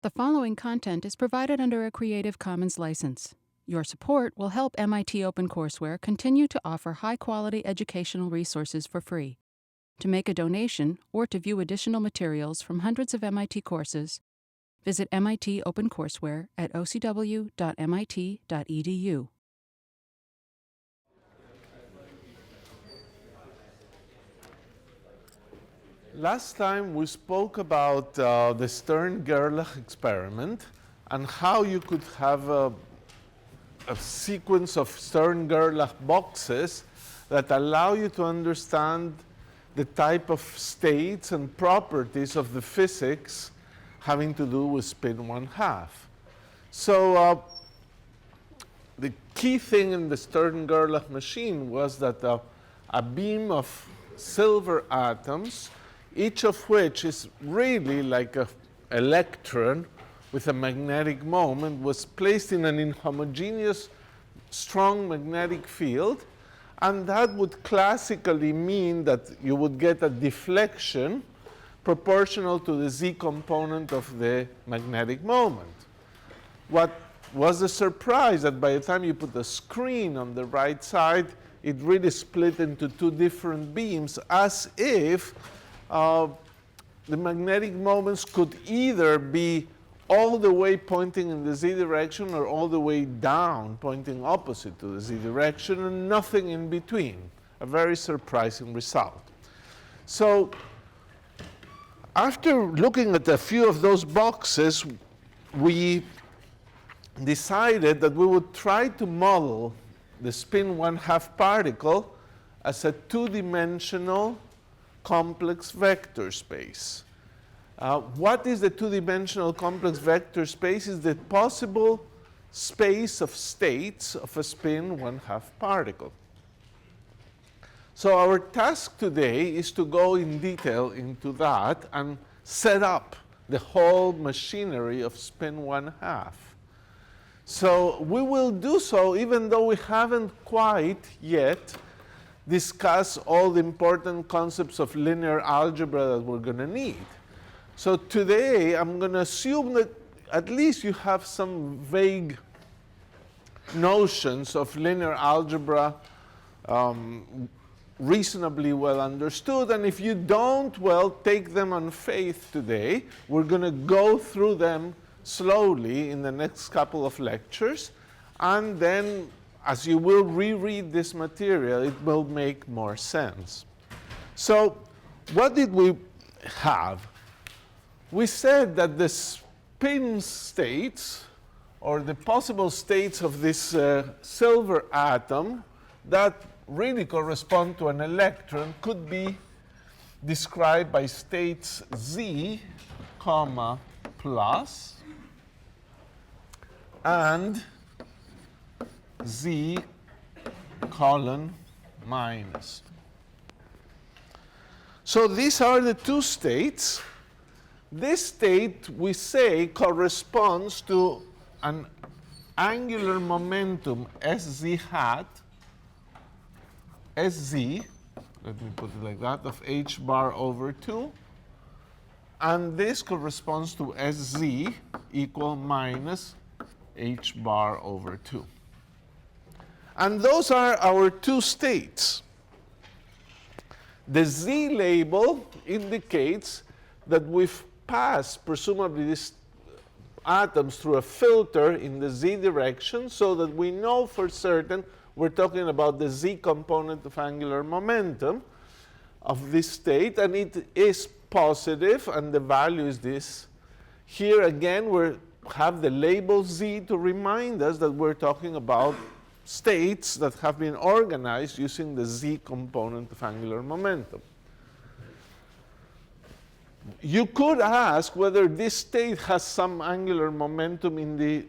The following content is provided under a Creative Commons license. Your support will help MIT OpenCourseware continue to offer high-quality educational resources for free. To make a donation or to view additional materials from hundreds of MIT courses, visit MIT OpenCourseware at ocw.mit.edu. Last time we spoke about the Stern-Gerlach experiment and how you could have a sequence of Stern-Gerlach boxes that allow you to understand the type of states and properties of the physics having to do with spin 1/2. So the key thing in the Stern-Gerlach machine was that a beam of silver atoms, each of which is really like an electron with a magnetic moment, was placed in an inhomogeneous strong magnetic field, and that would classically mean that you would get a deflection proportional to the z component of the magnetic moment. What was the surprise that by the time you put the screen on the right side, it really split into two different beams, as if the magnetic moments could either be all the way pointing in the z direction or all the way down pointing opposite to the z direction, and nothing in between. A very surprising result. So after looking at a few of those boxes, we decided that we would try to model the spin 1/2 particle as a two-dimensional complex vector space. What is the two-dimensional complex vector space? Is the possible space of states of a spin 1/2 particle. So our task today is to go in detail into that and set up the whole machinery of spin 1/2. So we will do so even though we haven't quite yet discussed all the important concepts of linear algebra that we're going to need. So today I'm going to assume that at least you have some vague notions of linear algebra reasonably well understood, and if you don't, well, take them on faith today. We're going to go through them slowly in the next couple of lectures, and then as you will reread this material, it will make more sense. So what did we have? We said that the spin states, or the possible states of this silver atom that really correspond to an electron, could be described by states z, comma, plus, and z, colon, minus. So these are the two states. This state, we say, corresponds to an angular momentum sz hat, sz, let me put it like that, of h bar over 2. And this corresponds to sz equal minus h bar over 2. And those are our two states. The z label indicates that we've passed, presumably, these atoms through a filter in the z direction, so that we know for certain we're talking about the z component of angular momentum of this state, and it is positive, and the value is this. Here again, we have the label z to remind us that we're talking about states that have been organized using the z component of angular momentum. You could ask whether this state has some angular momentum in the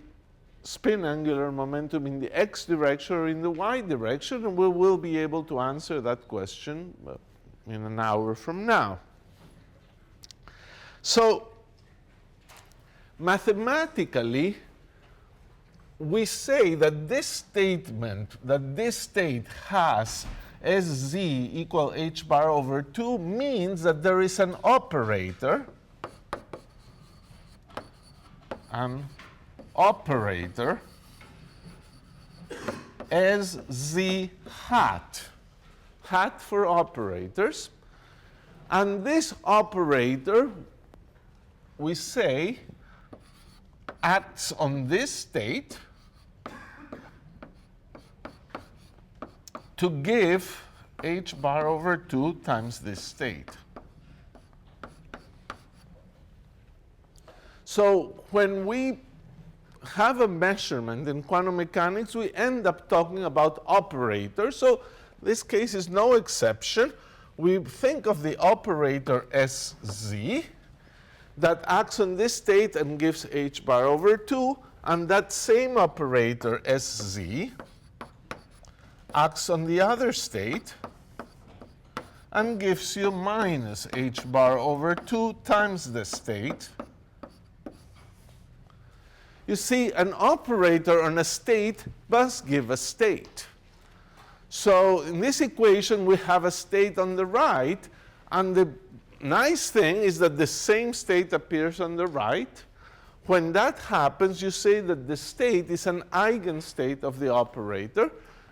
spin angular momentum in the x direction or in the y direction, and we will be able to answer that question in an hour from now. So mathematically, we say that this statement, that this state has sz equal h bar over 2, means that there is an operator an operator as z hat, hat for operators. And this operator, we say, acts on this state to give h bar over 2 times this state. So when we have a measurement in quantum mechanics, we end up talking about operators. So this case is no exception. We think of the operator as z that acts on this state and gives h bar over 2, and that same operator as z acts on the other state and gives you minus h bar over 2 times the state. You see, an operator on a state must give a state. So in this equation, we have a state on the right, and the nice thing is that the same state appears on the right. When that happens, you say that the state is an eigenstate of the operator,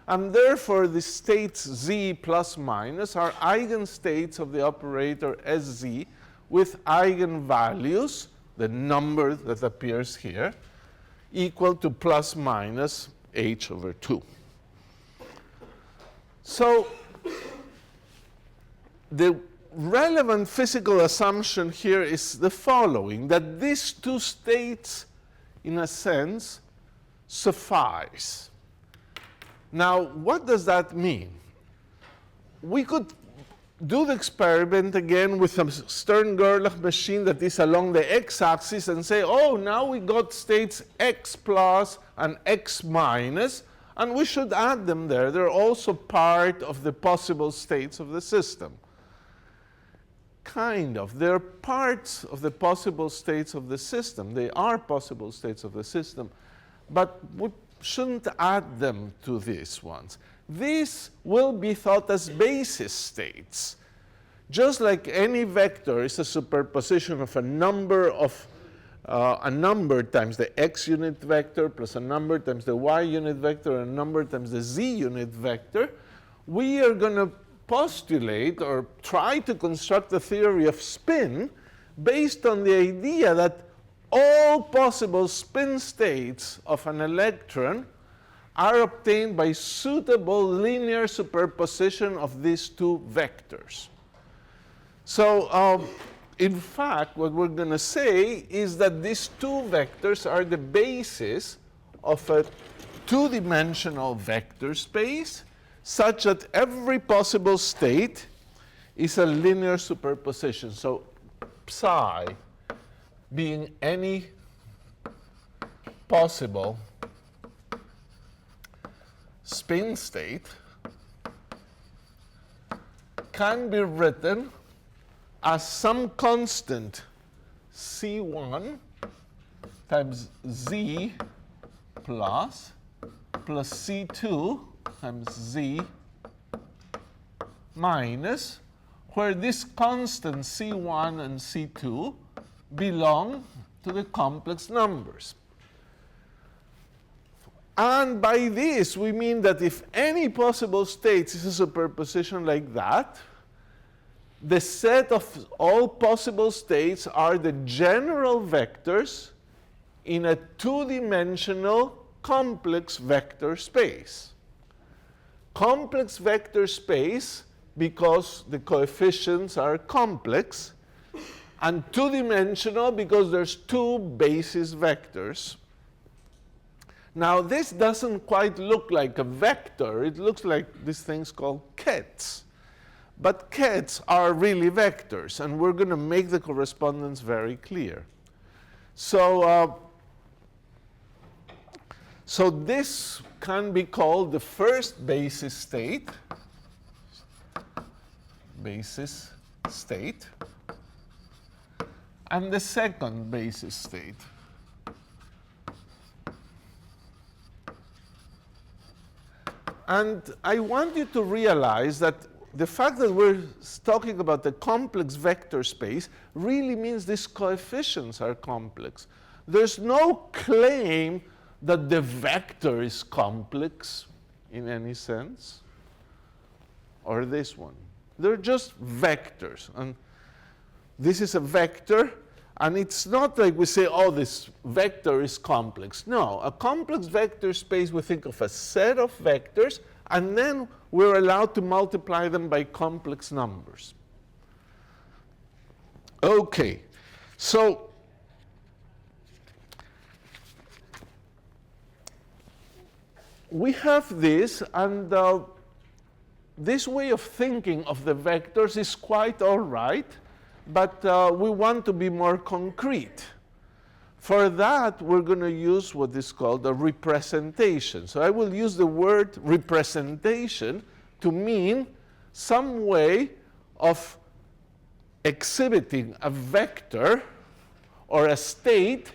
and therefore the states z plus minus are eigenstates of the operator as z with eigenvalues, the number that appears here, equal to plus minus h over 2. So the relevant physical assumption here is the following, that these two states, in a sense, suffice. Now, what does that mean? We could do the experiment again with a Stern-Gerlach machine that is along the x-axis and say, oh, now we got states x plus and x minus, and we should add them there. They're also part of the possible states of the system. Kind of. They're parts of the possible states of the system. They are possible states of the system, but we shouldn't add them to these ones. These will be thought as basis states. Just like any vector is a superposition of a number times the x unit vector plus a number times the y unit vector and a number times the z unit vector, we are going to postulate or try to construct a theory of spin based on the idea that all possible spin states of an electron are obtained by suitable linear superposition of these two vectors. So in fact, what we're going to say is that these two vectors are the basis of a two-dimensional vector space such that every possible state is a linear superposition. So psi being any possible spin state can be written as some constant C1 times Z plus C2 times Z minus, where this constant C1 and C2 belong to the complex numbers. And by this, we mean that if any possible states is a superposition like that, the set of all possible states are the general vectors in a two-dimensional complex vector space. Complex vector space because the coefficients are complex, and two-dimensional because there's two basis vectors. Now, this doesn't quite look like a vector. It looks like these things called Kets. But Kets are really vectors, and we're going to make the correspondence very clear. So this can be called the first basis state, and the second basis state. And I want you to realize that the fact that we're talking about the complex vector space really means these coefficients are complex. there's no claim that the vector is complex in any sense, or this one. They're just vectors. And this is a vector, and it's not like we say, oh, this vector is complex. No, a complex vector space, we think of a set of vectors, and then we're allowed to multiply them by complex numbers. Okay, so we have this, and this way of thinking of the vectors is quite all right, but we want to be more concrete. For that, we're going to use what is called a representation. So I will use the word representation to mean some way of exhibiting a vector or a state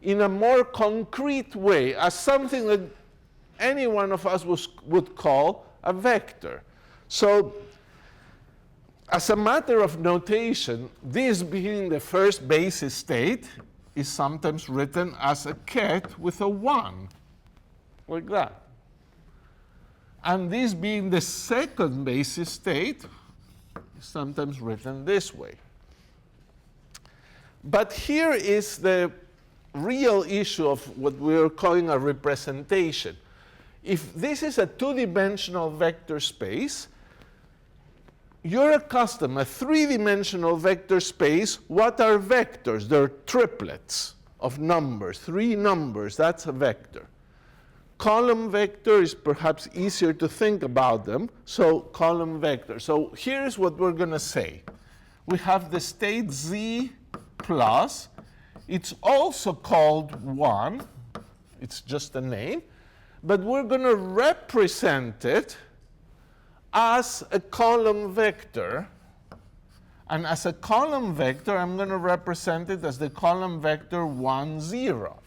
in a more concrete way, as something that any one of us would call a vector. So as a matter of notation, this being the first basis state is sometimes written as a ket with a 1, like that. And this being the second basis state is sometimes written this way. But here is the real issue of what we're calling a representation. If this is a two-dimensional vector space, you're accustomed, a three-dimensional vector space, what are vectors? They're triplets of numbers, 3 numbers, that's a vector. Column vector is perhaps easier to think about them, so column vector. So here's what we're going to say. We have the state z plus. It's also called 1. It's just a name. But we're going to represent it as a column vector. And as a column vector, I'm going to represent it as the column vector 1, 0.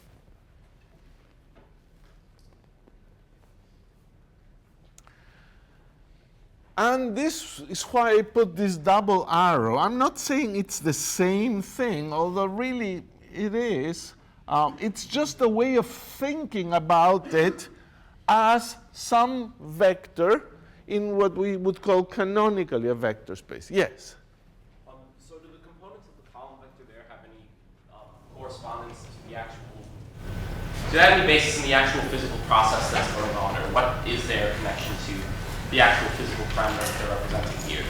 And this is why I put this double arrow. I'm not saying it's the same thing, although really it is. It's just a way of thinking about it as some vector in what we would call canonically a vector space. Yes? So do the components of the column vector there have any correspondence to the actual, do they have any basis in the actual physical process that's going on, or what is their connection to the actual physical parameter that they're representing here?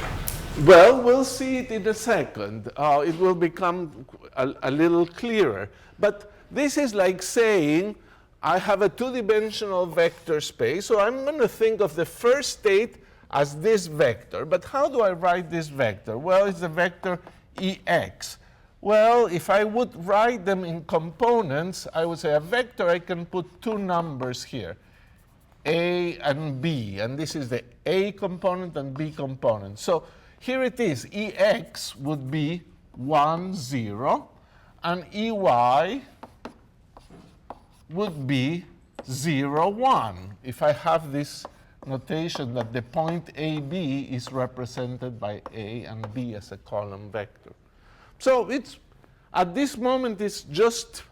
Well, we'll see it in a second. It will become a little clearer. But this is like saying, I have a two-dimensional vector space, so I'm going to think of the first state as this vector. But how do I write this vector? Well, it's the vector Ex. Well, if I would write them in components, I would say a vector, I can put 2 numbers here, A and B. And this is the A component and B component. So here it is. Ex would be 1, 0, and Ey would be 0, 1, if I have this notation that the point AB is represented by A and B as a column vector. So it's, at this moment, it's just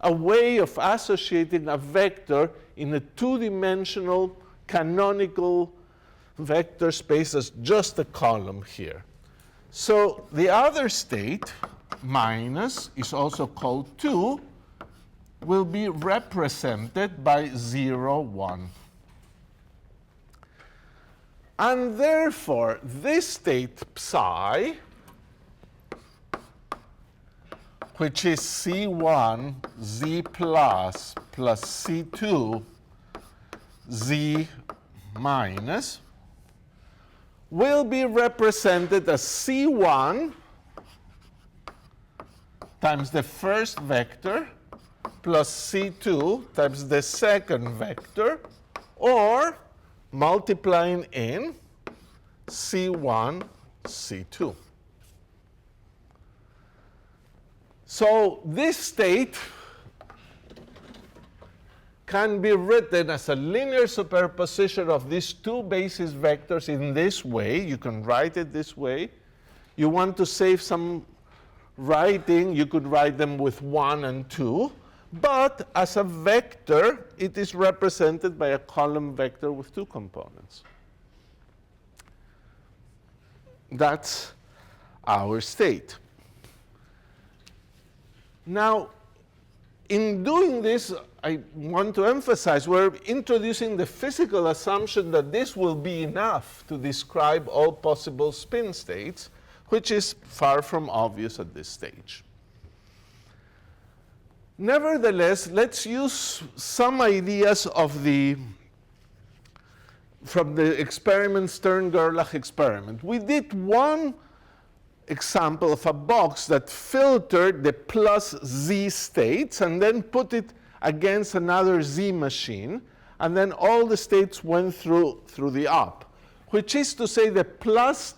a way of associating a vector in a two-dimensional canonical vector space as just a column here. So the other state, minus, is also called 2, will be represented by 0, 1. And therefore, this state psi, which is C1 z plus C2 z minus, will be represented as C1 times the first vector plus C2 times the second vector, or multiplying in C1, C2. So this state can be written as a linear superposition of these 2 basis vectors in this way. You can write it this way. You want to save some writing, you could write them with 1 and 2. But as a vector, it is represented by a column vector with 2 components. That's our state. Now, in doing this, I want to emphasize we're introducing the physical assumption that this will be enough to describe all possible spin states, which is far from obvious at this stage. Nevertheless, let's use some ideas from the experiment, Stern-Gerlach experiment. We did one example of a box that filtered the plus z states and then put it against another z machine, and then all the states went through the up, which is to say the plus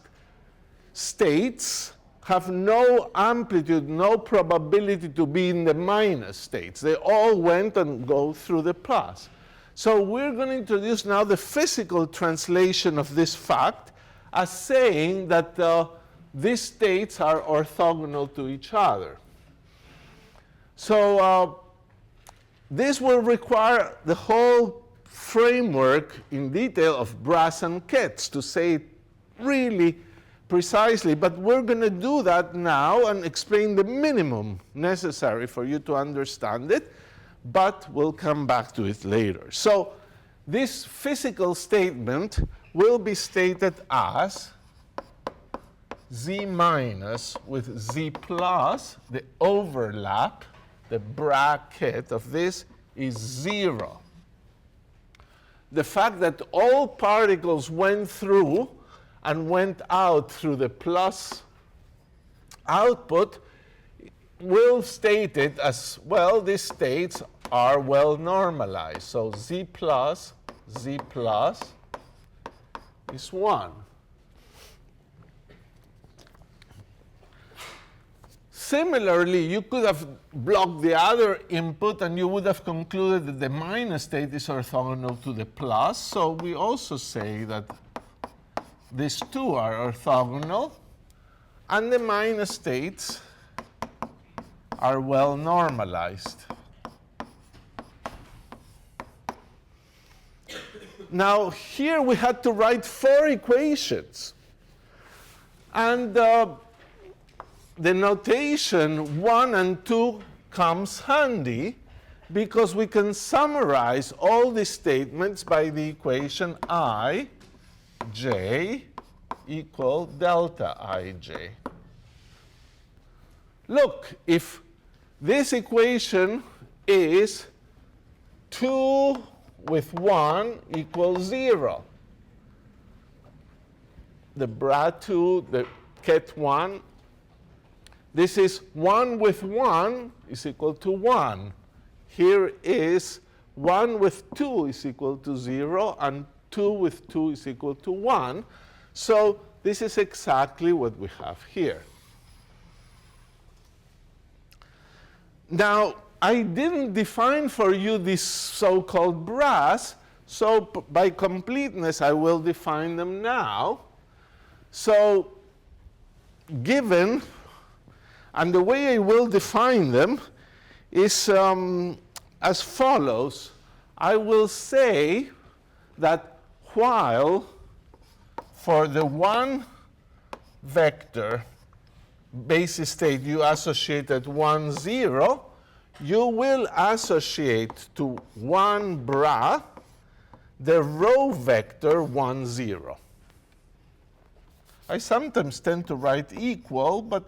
states have no amplitude, no probability to be in the minus states. They all went and go through the plus. So we're going to introduce now the physical translation of this fact as saying that these states are orthogonal to each other. So this will require the whole framework in detail of Brass and Kets to say it really precisely, but we're going to do that now and explain the minimum necessary for you to understand it, but we'll come back to it later. So this physical statement will be stated as z minus with z plus, the overlap, the bra-ket of this is 0. The fact that all particles went through and went out through the plus output will state it as, well, these states are well normalized. So z plus is 1. Similarly, you could have blocked the other input and you would have concluded that the minus state is orthogonal to the plus. So we also say that these two are orthogonal, and the minus states are well normalized. Now, here we had to write 4 equations. And the notation 1 and 2 comes handy because we can summarize all these statements by the equation I j equal delta ij. Look, if this equation is 2 with 1 equals 0, the bra2, the ket1, this is 1 with 1 is equal to 1. Here is 1 with 2 is equal to 0, and 2 with 2 is equal to 1. So this is exactly what we have here. Now, I didn't define for you this so-called brass, so by completeness, I will define them now. So given, and the way I will define them is as follows. I will say that while for the one vector basis state you associated 1, 0, you will associate to 1 bra the row vector 1, 0. I sometimes tend to write equal, but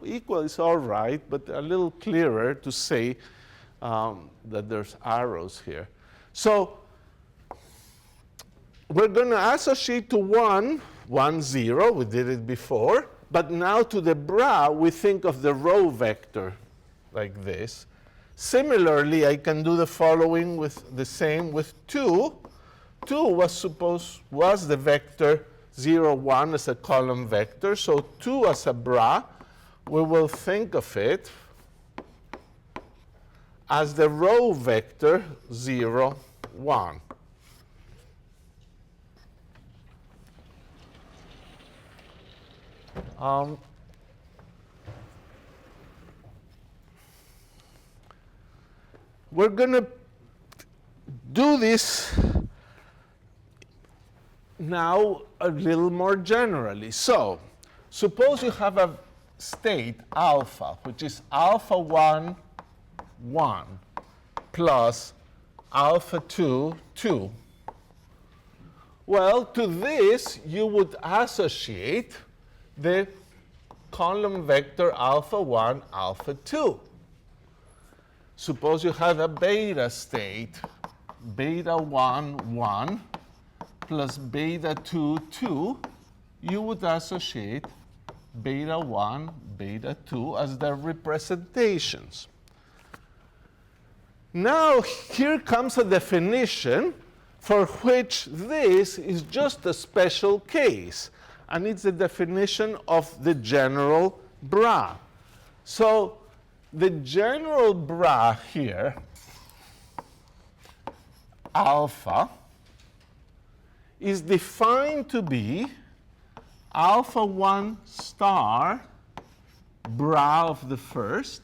equal is all right, but a little clearer to say that there's arrows here. So we're going to associate to 1, 1, 0. We did it before. But now to the bra, we think of the row vector like this. Similarly, I can do the following with the same with 2. 2 was the vector 0, 1 as a column vector. So 2 as a bra, we will think of it as the row vector 0, 1. we're going to do this now a little more generally. So suppose you have a state alpha, which is alpha 1, 1, plus alpha 2, 2. Well, to this, you would associate the column vector alpha 1, alpha 2. Suppose you have a beta state, beta 1, 1, plus beta 2, 2. You would associate beta 1, beta 2 as their representations. Now, here comes a definition for which this is just a special case, and it's the definition of the general bra. So the general bra here, alpha, is defined to be alpha 1 star bra of the first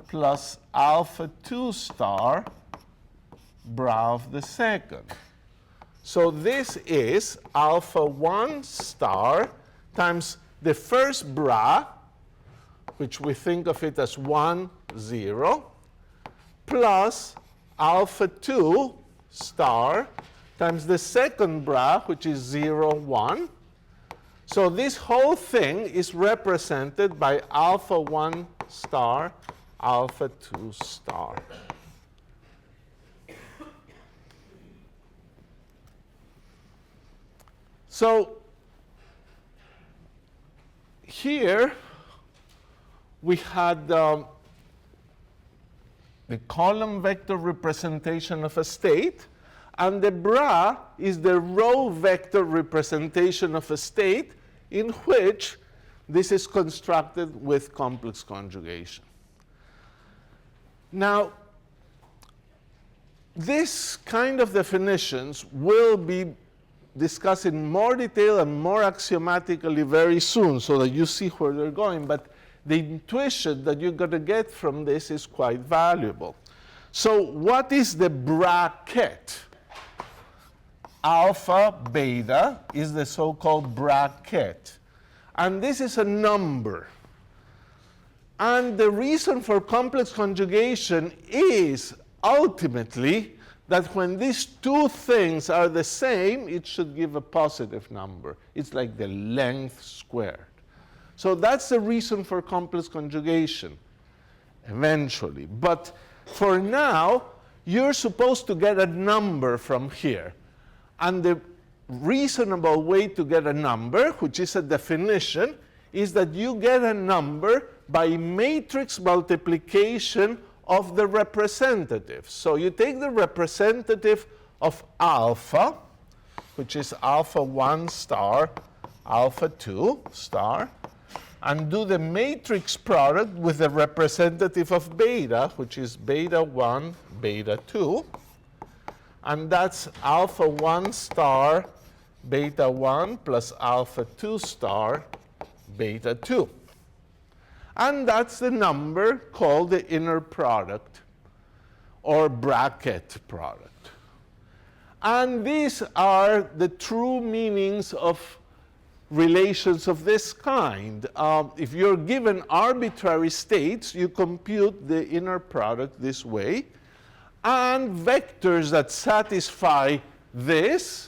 plus alpha 2 star bra of the second. So this is alpha 1 star times the first bra, which we think of it as 1, 0, plus alpha 2 star times the second bra, which is 0, 1. So this whole thing is represented by alpha 1 star, alpha 2 star. So here we had the column vector representation of a state, and the bra is the row vector representation of a state in which this is constructed with complex conjugation. Now, this kind of definitions will be discussed in more detail and more axiomatically very soon so that you see where they're going. But the intuition that you're going to get from this is quite valuable. So what is the bra-ket? Alpha, beta is the so-called bra-ket. And this is a number. And the reason for complex conjugation is ultimately that when these two things are the same, it should give a positive number. It's like the length squared. So that's the reason for complex conjugation, eventually. But for now, you're supposed to get a number from here. And the reasonable way to get a number, which is a definition, is that you get a number by matrix multiplication of the representative. So you take the representative of alpha, which is alpha 1 star, alpha 2 star, and do the matrix product with the representative of beta, which is beta 1, beta 2. And that's alpha 1 star, beta 1 plus alpha 2 star, beta 2. And that's the number called the inner product or bra-ket product. And these are the true meanings of relations of this kind. If you're given arbitrary states, you compute the inner product this way. And vectors that satisfy this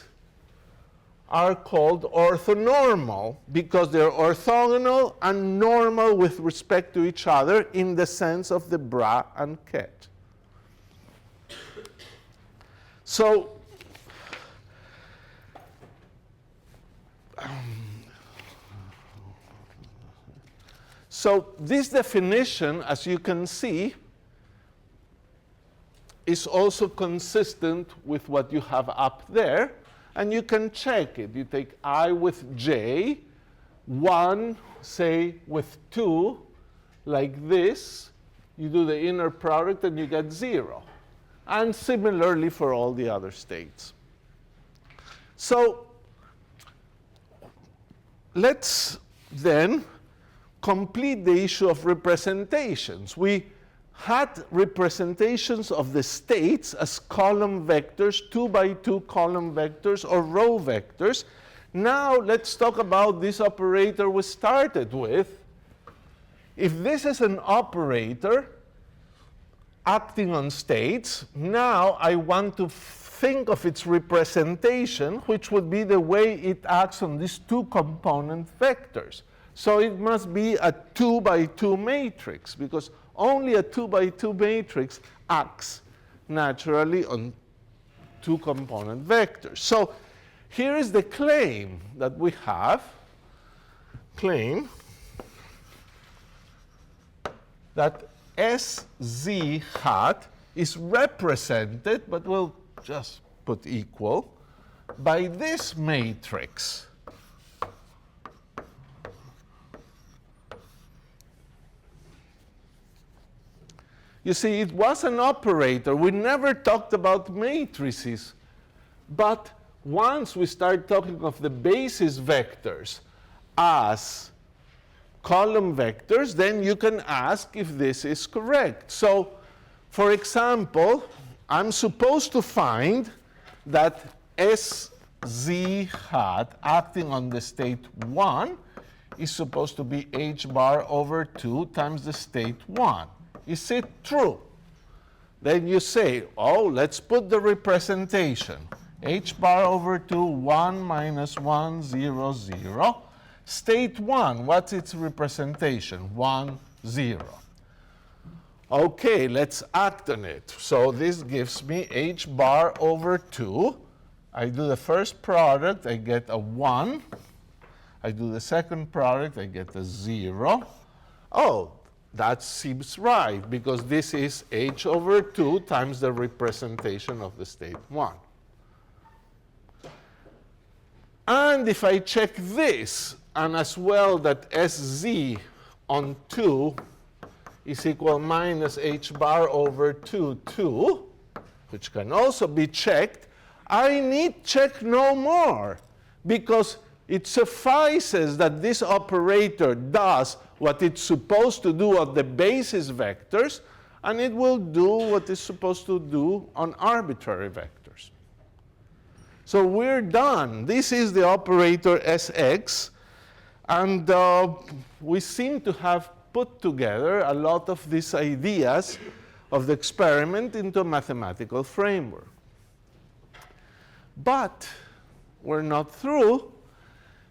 are called orthonormal because they're orthogonal and normal with respect to each other in the sense of the bra and ket. So this definition, as you can see, is also consistent with what you have up there. And you can check it. You take I with j, 1, say, with 2, like this. You do the inner product, and you get 0. And similarly for all the other states. So let's then complete the issue of representations. We had representations of the states as column vectors, 2 by 2 column vectors, or row vectors. Now let's talk about this operator we started with. If this is an operator acting on states, now I want to think of its representation, which would be the way it acts on these 2 component vectors. So it must be a 2 by 2 matrix, because only a 2 by 2 matrix acts naturally on 2 component vectors. So here is the claim that we have. Claim that SZ hat is represented, but we'll just put equal, by this matrix. You see, it was an operator. We never talked about matrices. But once we start talking of the basis vectors as column vectors, then you can ask if this is correct. So, for example, I'm supposed to find that SZ hat acting on the state 1 is supposed to be h bar over 2 times the state 1. Is it true? Then you say, oh, let's put the representation. H bar over 2, 1 minus 1, 0, 0. State 1, what's its representation? 1, 0. Okay, let's act on it. So this gives me h bar over 2. I do the first product, I get a 1. I do the second product, I get a 0. Oh, that seems right, because this is h over 2 times the representation of the state 1. And if I check this, and as well that SZ on 2 is equal minus h bar over 2, 2, which can also be checked, I need check no more, because it suffices that this operator does what it's supposed to do on the basis vectors, and it will do what it's supposed to do on arbitrary vectors. So we're done. This is the operator Sx, and we seem to have put together a lot of these ideas of the experiment into a mathematical framework. But we're not through,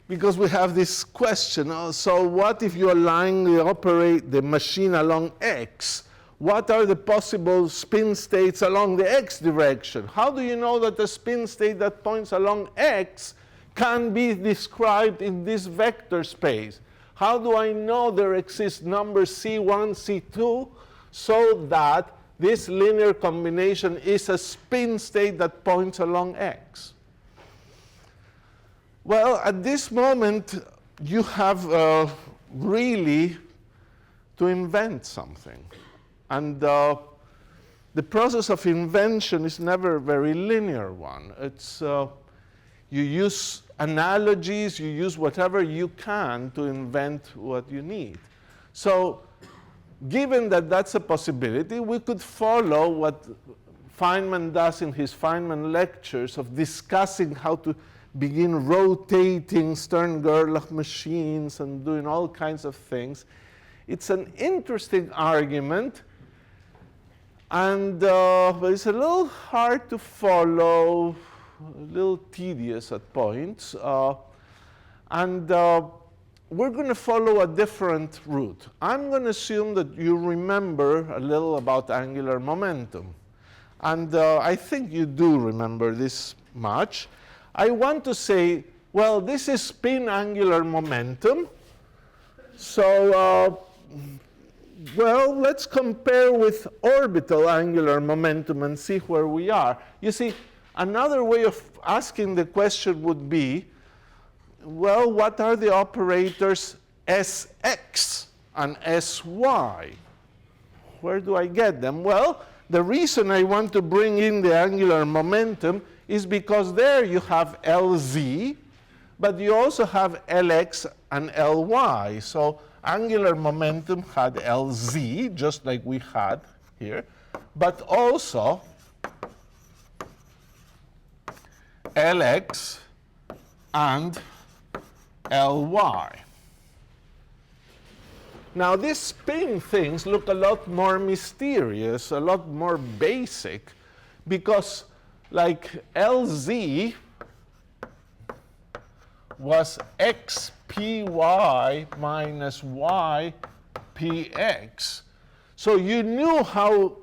because we have this question. So what if you align the machine along x? What are the possible spin states along the x direction? How do you know that the spin state that points along x can be described in this vector space? How do I know there exist numbers C1, C2, so that this linear combination is a spin state that points along x? Well, at this moment, you have really to invent something. And the process of invention is never a very linear one. It's, you use analogies, you use whatever you can to invent what you need. So given that that's a possibility, we could follow what Feynman does in his Feynman lectures of discussing how to begin rotating Stern-Gerlach machines and doing all kinds of things. It's an interesting argument, and but it's a little hard to follow, a little tedious at points. And we're going to follow a different route. I'm going to assume that you remember a little about angular momentum. And I think you do remember this much. I want to say, well, this is spin angular momentum. So, well, let's compare with orbital angular momentum and see where we are. You see, another way of asking the question would be, well, what are the operators Sx and Sy? Where do I get them? Well, the reason I want to bring in the angular momentum is because there you have Lz, but you also have Lx and Ly. So angular momentum had Lz, just like we had here, but also Lx and Ly. Now, these spin things look a lot more mysterious, a lot more basic, because like Lz was xpy minus ypx. So you knew how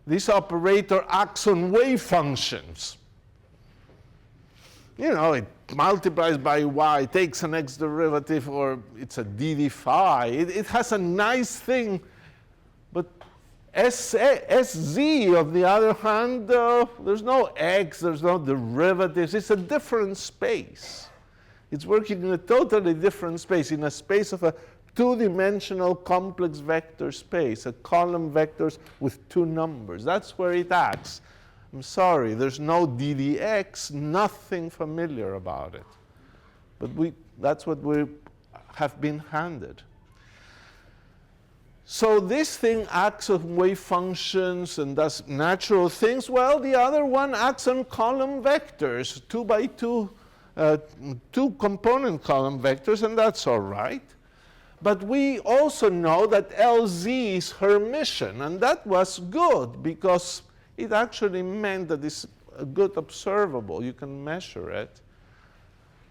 this operator acts on wave functions. You know, it multiplies by y, takes an x derivative, or it's a dd phi. It has a nice thing, but Sz, on the other hand, there's no x, there's no derivatives. It's a different space. It's working in a totally different space, in a space of a two-dimensional complex vector space, a column vectors with two numbers. That's where it acts. I'm sorry, there's no ddx, nothing familiar about it. But that's what we have been handed. So this thing acts on wave functions and does natural things. Well, the other one acts on column vectors, 2 by 2, two-component column vectors, and that's all right. But we also know that Lz is Hermitian, and that was good because it actually meant that it's a good observable. You can measure it.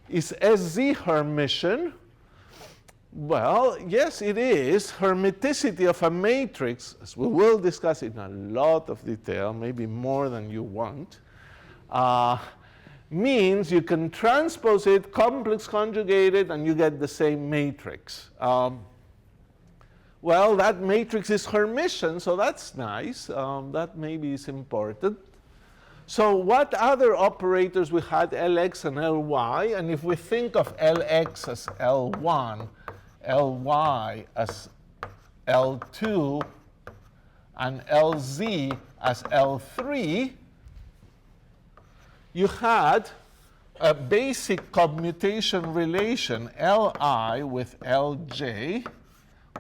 Is Sz Hermitian? Well, yes, it is. Hermiticity of a matrix, as we will discuss in a lot of detail, maybe more than you want, means you can transpose it, complex conjugate it, and you get the same matrix. Well, that matrix is Hermitian, so that's nice. That maybe is important. So what other operators we had, Lx and Ly? And if we think of Lx as L1, Ly as L2, and Lz as L3, you had a basic commutation relation, Li with Lj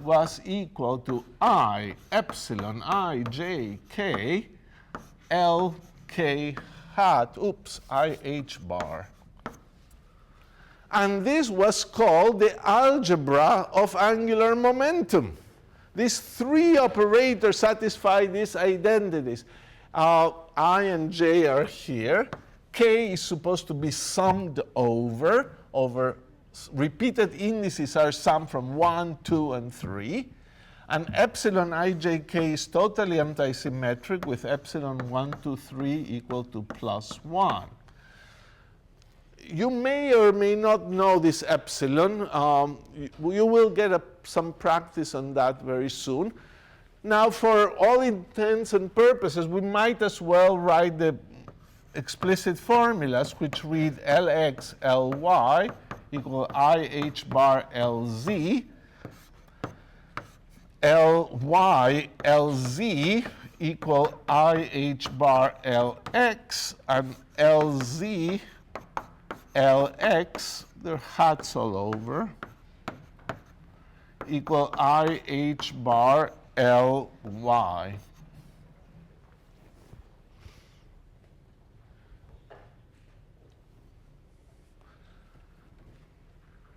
was equal to I epsilon ij k L k hat, IH bar. And this was called the algebra of angular momentum. These three operators satisfy these identities. I and j are here. K is supposed to be summed over repeated indices are summed from 1, 2, and 3. And epsilon ijk is totally antisymmetric with epsilon 1, 2, 3 equal to plus 1. You may or may not know this epsilon. You will get some practice on that very soon. Now, for all intents and purposes, we might as well write the explicit formulas, which read Lx Ly equal IH bar Lz, Ly Lz equal IH bar Lx, and Lz Lx, there are hats all over, equal IH bar Ly.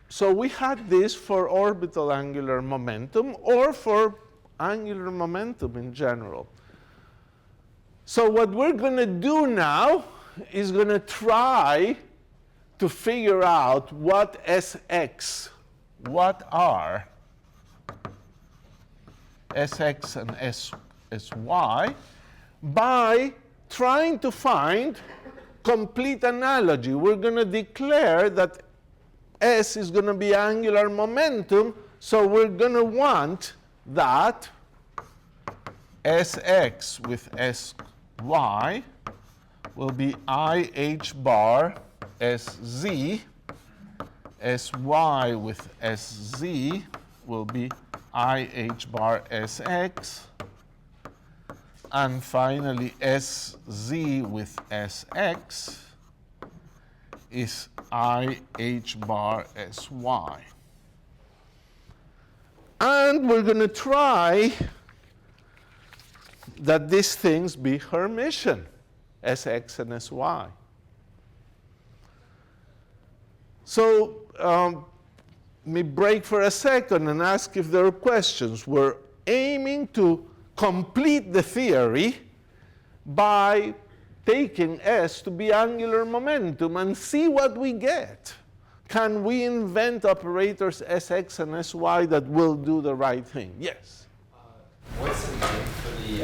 So we had this for orbital angular momentum or for angular momentum in general. So what we're going to do now is going to try to figure out what Sx, what are Sx and Sy by trying to find complete analogy. We're going to declare that S is going to be angular momentum, so we're going to want that Sx with Sy will be IH bar Sz, Sy with Sz will be IH bar Sx, and finally Sz with Sx is IH bar Sy. And we're going to try that these things be Hermitian, Sx and Sy. So let me break for a second and ask if there are questions. We're aiming to complete the theory by taking S to be angular momentum and see what we get. Can we invent operators Sx and Sy that will do the right thing? Yes? What's the name for the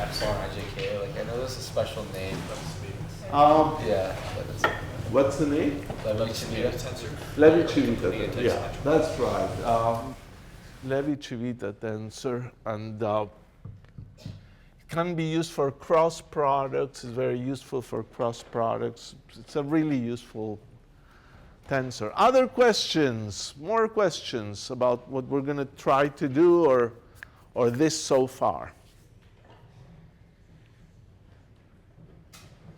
epsilon ijk? Like, I know there's a special name. Yeah. What's the name? Levi-Civita tensor. Levi-Civita, yeah, that's right. Levi-Civita tensor, and it can be used for cross products. It's very useful for cross products. It's a really useful tensor. Other questions? More questions about what we're going to try to do or this so far?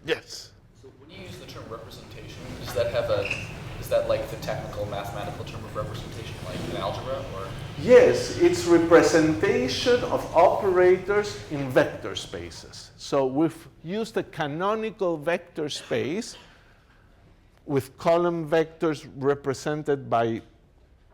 Yes? So when you use the term representation, is that like the technical mathematical term of representation, like in algebra, or? Yes, it's representation of operators in vector spaces. So we've used a canonical vector space with column vectors represented by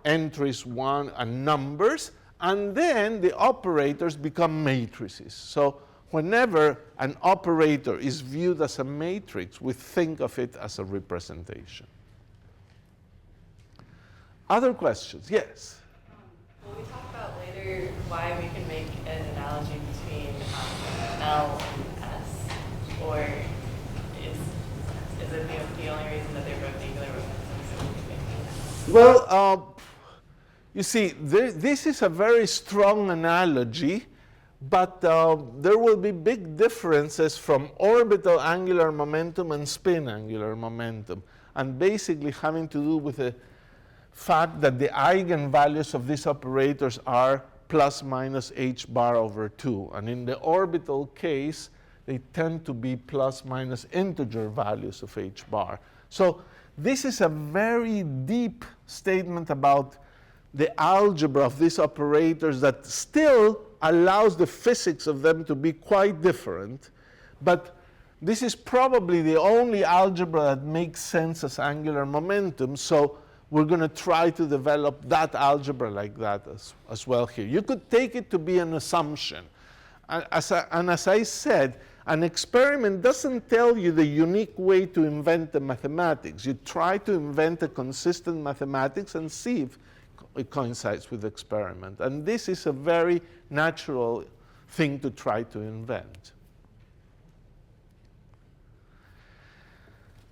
entries 1 and numbers, and then the operators become matrices. So whenever an operator is viewed as a matrix, we think of it as a representation. Other questions? Yes? Will we talk about later why we can make an analogy between L and S? Or is it the only reason that they're both angular momentum, so we can make that? Well, you see, this is a very strong analogy, but there will be big differences from orbital angular momentum and spin angular momentum, and basically having to do with the fact that the eigenvalues of these operators are plus minus h bar over 2. And in the orbital case, they tend to be plus minus integer values of h bar. So this is a very deep statement about the algebra of these operators that still allows the physics of them to be quite different. But this is probably the only algebra that makes sense as angular momentum. So we're going to try to develop that algebra like that as well here. You could take it to be an assumption. And as I said, an experiment doesn't tell you the unique way to invent the mathematics. You try to invent a consistent mathematics and see if it coincides with the experiment. And this is a very natural thing to try to invent.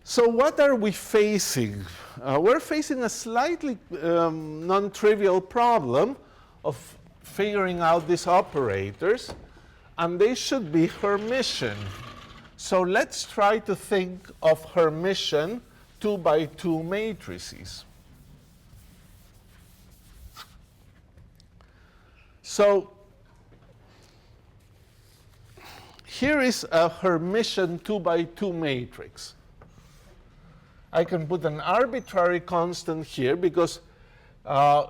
So what are we facing? We're facing a slightly non-trivial problem of figuring out these operators, and they should be Hermitian. So let's try to think of Hermitian 2 by 2 matrices. So here is a Hermitian 2 by 2 matrix. I can put an arbitrary constant here because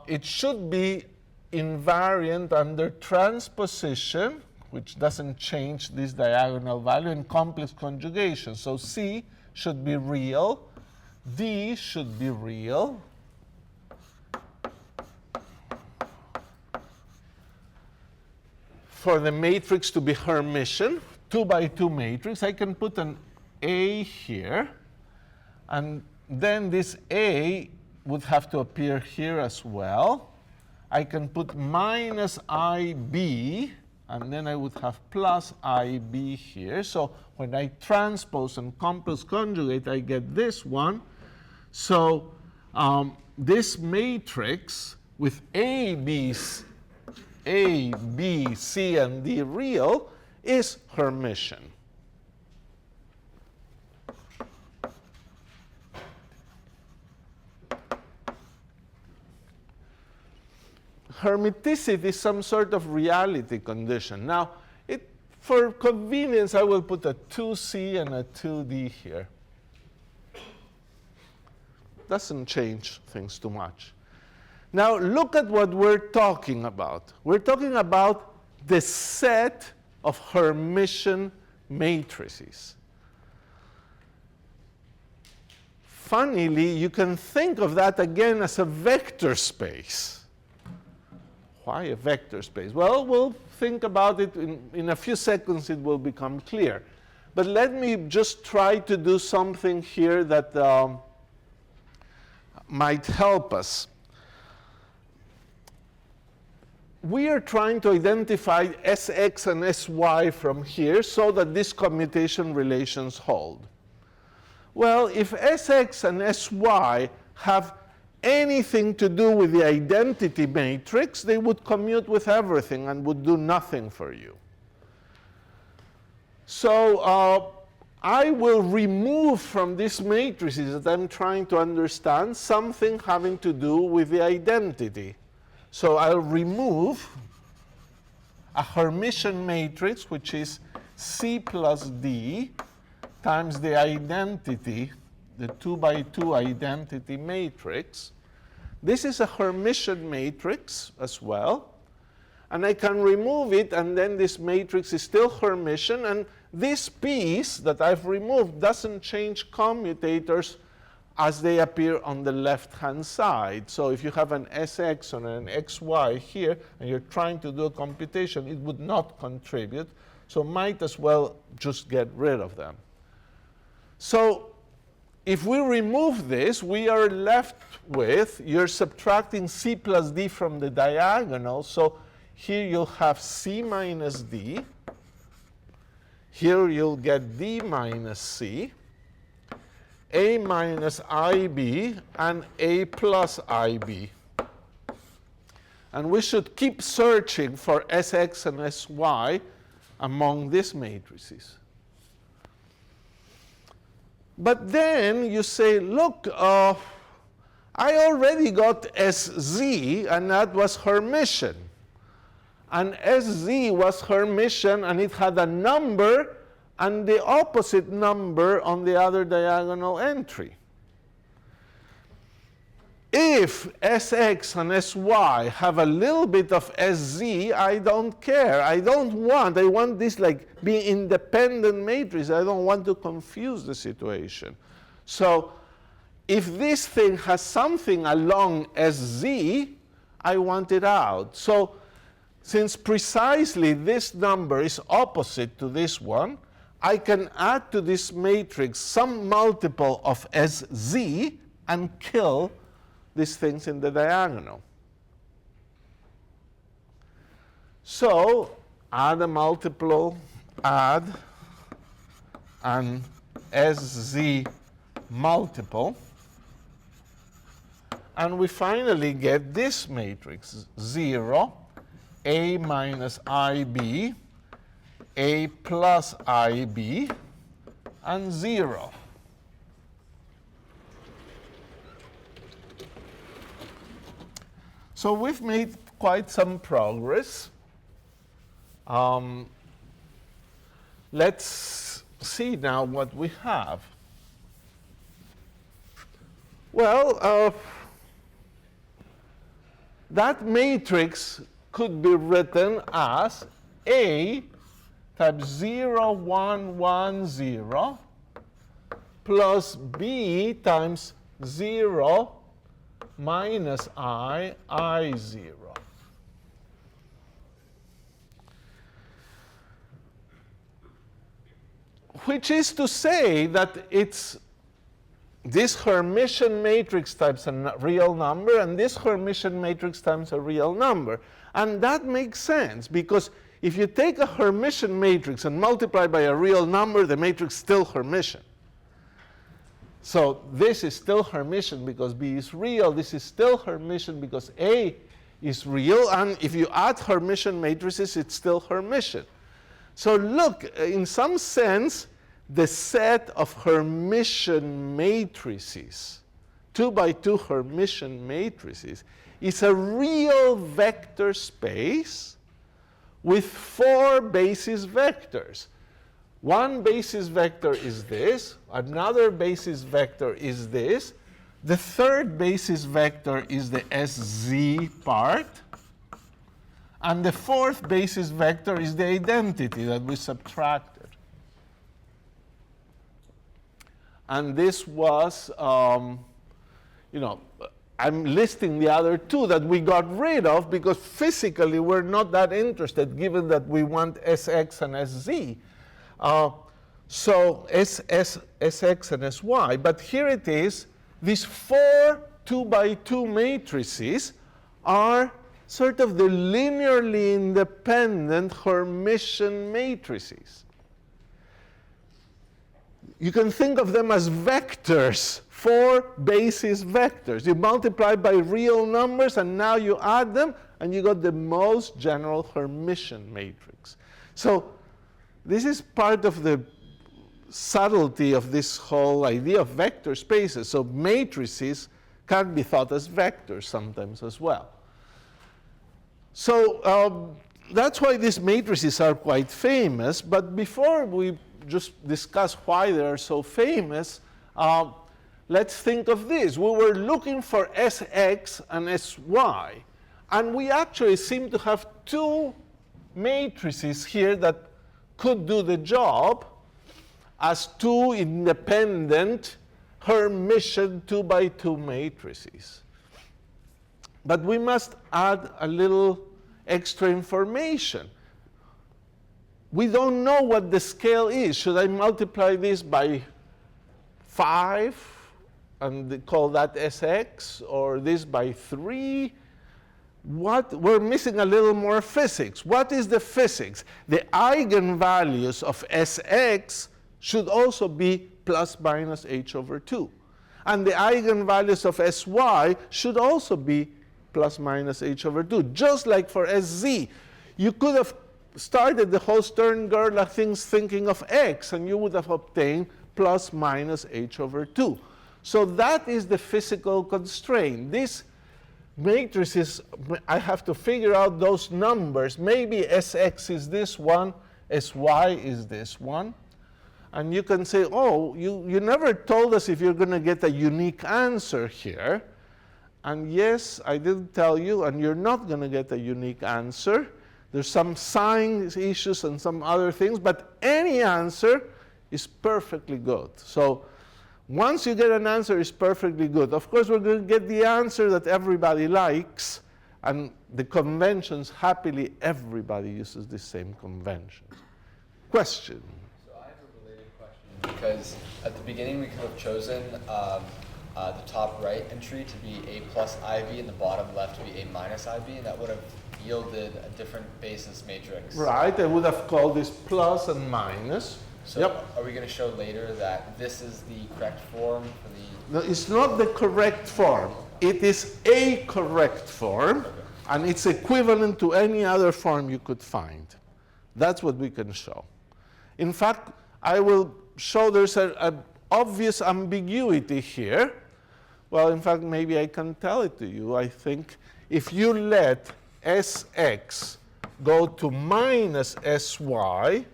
it should be invariant under transposition, which doesn't change this diagonal value, in complex conjugation. So C should be real, D should be real. For the matrix to be Hermitian, 2 by 2 matrix, I can put an A here. And then this A would have to appear here as well. I can put minus IB, and then I would have plus IB here. So when I transpose and complex conjugate, I get this one. So this matrix with A, B, C, and D real is Hermitian. Hermiticity is some sort of reality condition. Now, for convenience, I will put a 2C and a 2D here. Doesn't change things too much. Now, look at what we're talking about. We're talking about the set of Hermitian matrices. Funnily, you can think of that again as a vector space. Why a vector space? Well, we'll think about it in a few seconds. It will become clear. But let me just try to do something here that might help us. We are trying to identify Sx and Sy from here so that these commutation relations hold. Well, if Sx and Sy have anything to do with the identity matrix, they would commute with everything and would do nothing for you. So I will remove from these matrices that I'm trying to understand something having to do with the identity. So I'll remove a Hermitian matrix, which is C plus D times the identity, the 2 by 2 identity matrix. This is a Hermitian matrix as well. And I can remove it, and then this matrix is still Hermitian. And this piece that I've removed doesn't change commutators as they appear on the left-hand side. So if you have an Sx and an Xy here, and you're trying to do a computation, it would not contribute. So might as well just get rid of them. So if we remove this, we are left with, you're subtracting C plus D from the diagonal. So here you'll have C minus D. Here you'll get D minus C, A minus IB, and A plus IB. And we should keep searching for Sx and Sy among these matrices. But then you say, look, I already got Sz, and that was Hermitian. And Sz was Hermitian, and it had a number and the opposite number on the other diagonal entry. If Sx and Sy have a little bit of Sz, I don't care. I want this like being independent matrix. I don't want to confuse the situation. So if this thing has something along Sz, I want it out. So since precisely this number is opposite to this one, I can add to this matrix some multiple of Sz and kill these things in the diagonal. So add a multiple, add an Sz multiple, and we finally get this matrix, 0, A minus IB, A plus IB, and 0. So we've made quite some progress. Let's see now what we have. Well, that matrix could be written as A times 0, 1, 1, 0 plus B times 0 minus I, 0. Which is to say that it's this Hermitian matrix times a real number, and this Hermitian matrix times a real number. And that makes sense, because if you take a Hermitian matrix and multiply by a real number, the matrix is still Hermitian. So this is still Hermitian because B is real. This is still Hermitian because A is real. And if you add Hermitian matrices, it's still Hermitian. So look, in some sense, the set of Hermitian matrices, 2 by 2 Hermitian matrices, is a real vector space with 4 basis vectors. One basis vector is this. Another basis vector is this. The third basis vector is the Sz part. And the fourth basis vector is the identity that we subtracted. And this was, you know, I'm listing the other two that we got rid of because physically we're not that interested, given that we want Sx and Sz. So Sx and Sy. But here it is. These four 2x2 matrices are sort of the linearly independent Hermitian matrices. You can think of them as vectors, four basis vectors. You multiply by real numbers, and now you add them, and you got the most general Hermitian matrix. So this is part of the subtlety of this whole idea of vector spaces. So matrices can be thought as vectors sometimes as well. So that's why these matrices are quite famous. But before we just discuss why they are so famous, let's think of this. We were looking for Sx and Sy. And we actually seem to have two matrices here that could do the job as two independent Hermitian 2x2 matrices. But we must add a little extra information. We don't know what the scale is. Should I multiply this by 5 and call that Sx, or this by 3? We're missing a little more physics. What is the physics? The eigenvalues of Sx should also be plus minus h over 2. And the eigenvalues of Sy should also be plus minus h over 2, just like for Sz. You could have started the whole Stern-Gerlach things thinking of x, and you would have obtained plus minus h over 2. So that is the physical constraint. These matrices, I have to figure out those numbers. Maybe Sx is this one, Sy is this one. And you can say, oh, you never told us if you're going to get a unique answer here. And yes, I didn't tell you, and you're not going to get a unique answer. There's some sign issues and some other things, but any answer is perfectly good. So once you get an answer, it's perfectly good. Of course, we're going to get the answer that everybody likes, and the conventions, happily, everybody uses the same conventions. Question? So I have a related question, because at the beginning we could have chosen the top right entry to be A plus IB and the bottom left to be A minus IB, and that would have yielded a different basis matrix. Right, I would have called this plus and minus. So yep. Are we going to show later that this is the correct form for the... No, it's not the correct form. It is a correct form, okay, and it's equivalent to any other form you could find. That's what we can show. In fact, I will show there's an obvious ambiguity here. Well, in fact, maybe I can tell it to you. I think if you let Sx go to minus Sy,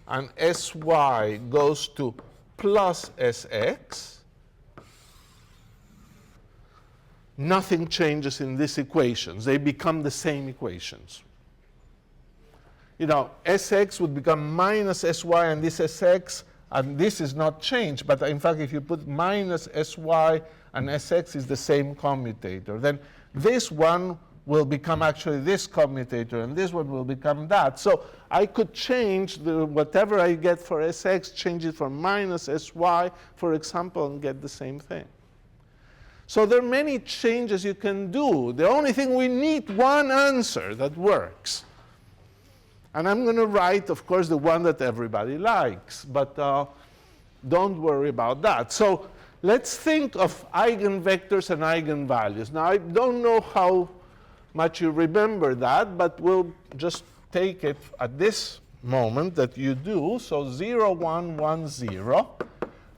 and Sy goes to plus Sx, nothing changes in these equations. They become the same equations. You know, Sx would become minus Sy, and this Sx, and this is not changed. But in fact, if you put minus Sy and Sx is the same commutator, then this one will become actually this commutator, and this one will become that. So I could change whatever I get for Sx, change it for minus Sy, for example, and get the same thing. So there are many changes you can do. The only thing, we need one answer that works. And I'm going to write, of course, the one that everybody likes, but don't worry about that. So let's think of eigenvectors and eigenvalues. Now, I don't know how much you remember that, but we'll just take it at this moment that you do. So 0, 1, 1, 0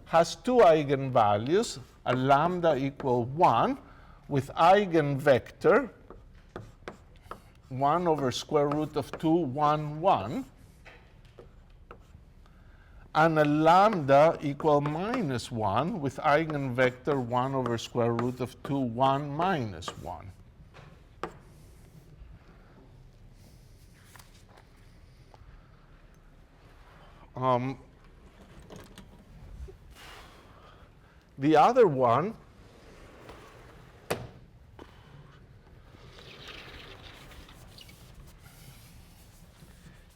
has two eigenvalues, a lambda equal 1, with eigenvector 1 over square root of 2, 1, 1, and a lambda equal minus 1 with eigenvector 1 over square root of 2, 1, minus 1. The other one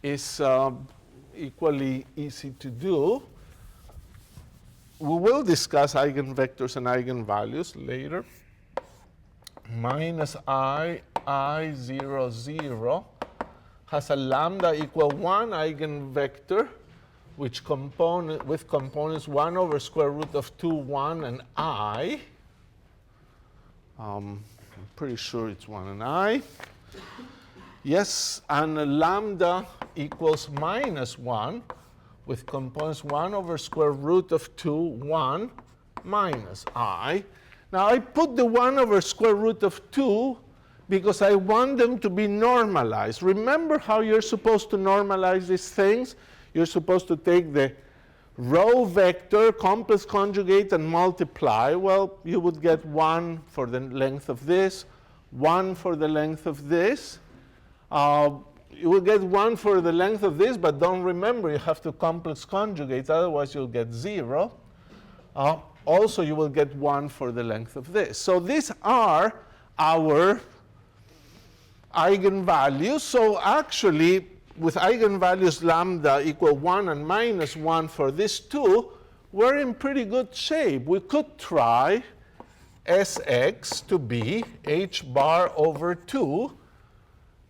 is equally easy to do. We will discuss eigenvectors and eigenvalues later. Minus I 0, 0 has a lambda equal 1 eigenvector with components 1 over square root of 2, 1, and I. I'm pretty sure it's 1 and I. Yes, and lambda equals minus 1 with components 1 over square root of 2, 1, minus I. Now, I put the 1 over square root of 2 because I want them to be normalized. Remember how you're supposed to normalize these things? You're supposed to take the row vector, complex conjugate, and multiply. Well, you would get 1 for the length of this, 1 for the length of this. You will get 1 for the length of this, but don't remember, you have to complex conjugate, otherwise you'll get 0. Also, you will get 1 for the length of this. So these are our eigenvalues. So actually, with eigenvalues lambda equal 1 and minus 1 for this 2, we're in pretty good shape. We could try Sx to be h bar over 2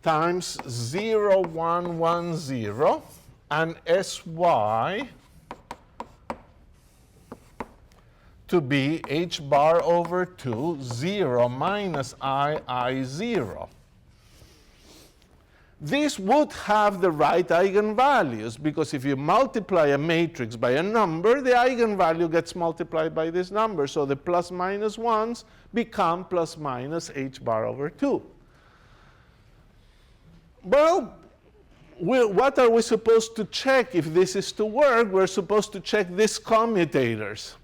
times 0, 1, 1, 0, and Sy to be h bar over 2, 0 minus I 0. This would have the right eigenvalues, because if you multiply a matrix by a number, the eigenvalue gets multiplied by this number. So the plus minus 1s become plus minus h bar over 2. Well, what are we supposed to check if this is to work? We're supposed to check these commutators.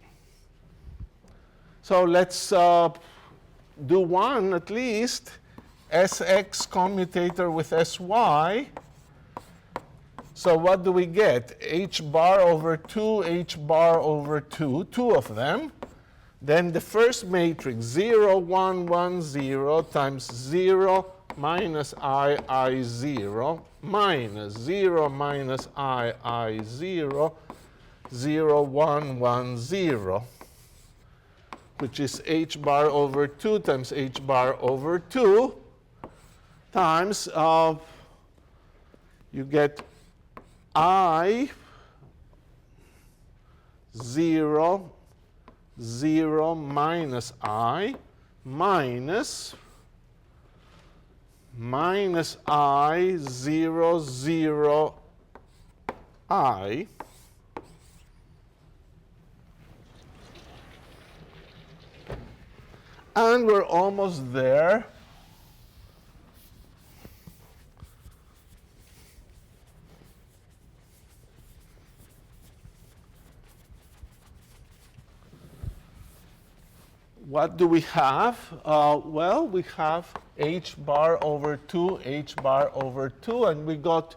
So let's do one at least. Sx commutator with Sy. So what do we get? H bar over 2, H bar over 2, two of them. Then the first matrix, 0, 1, 1, 0 times 0 minus I 0 minus 0 minus I 0, 0, 1, 1, 0, which is h bar over 2 times h bar over 2 times, you get I 0, 0 minus I minus I 0, 0 I. And we're almost there. What do we have? Well, we have h bar over 2, h bar over 2, and we got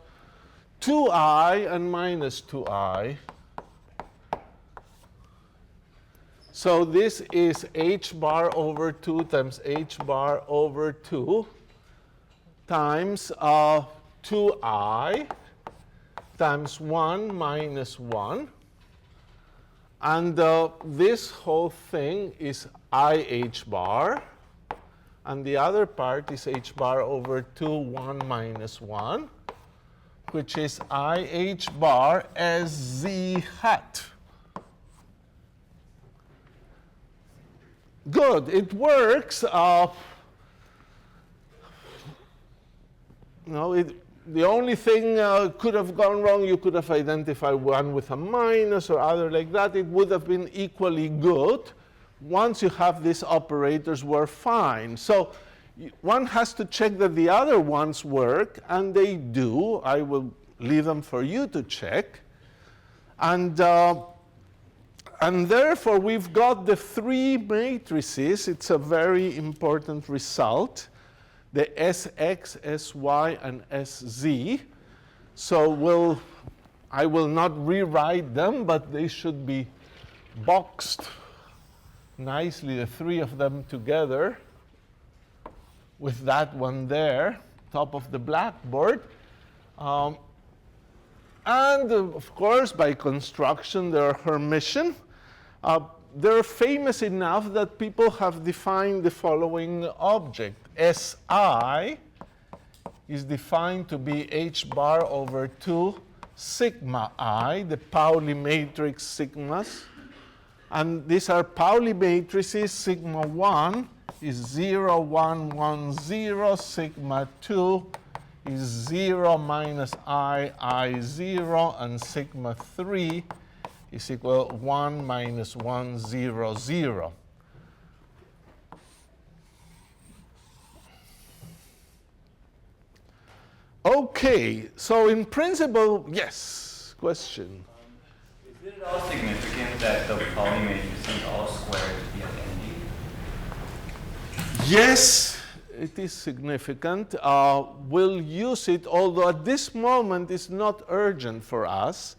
2i and minus 2i. So this is h bar over 2 times h bar over 2 times 2i times 1 minus 1. And this whole thing is IH bar. And the other part is h bar over 2, 1 minus 1, which is IH bar as z hat. Good, it works. The only thing could have gone wrong, you could have identified one with a minus or other like that. It would have been equally good. Once you have these operators, we're fine. So one has to check that the other ones work, and they do. I will leave them for you to check. And therefore, we've got the three matrices. It's a very important result, the Sx, Sy, and Sz. So we'll I will not rewrite them, but they should be boxed nicely, the three of them together, with that one there, top of the blackboard. And of course, by construction, they're Hermitian. They're famous enough that people have defined the following object. SI is defined to be h bar over 2 sigma I, the Pauli matrix sigmas. And these are Pauli matrices. Sigma 1 is 0, 1, 1, 0. Sigma 2 is 0 minus I, 0. And sigma 3 is equal to 1 minus 1, 0, 0. Okay, so in principle, yes, question. Is it at all significant that the Pauli matrices all square to be identity? Yes, it is significant. We'll use it, although at this moment it's not urgent for us.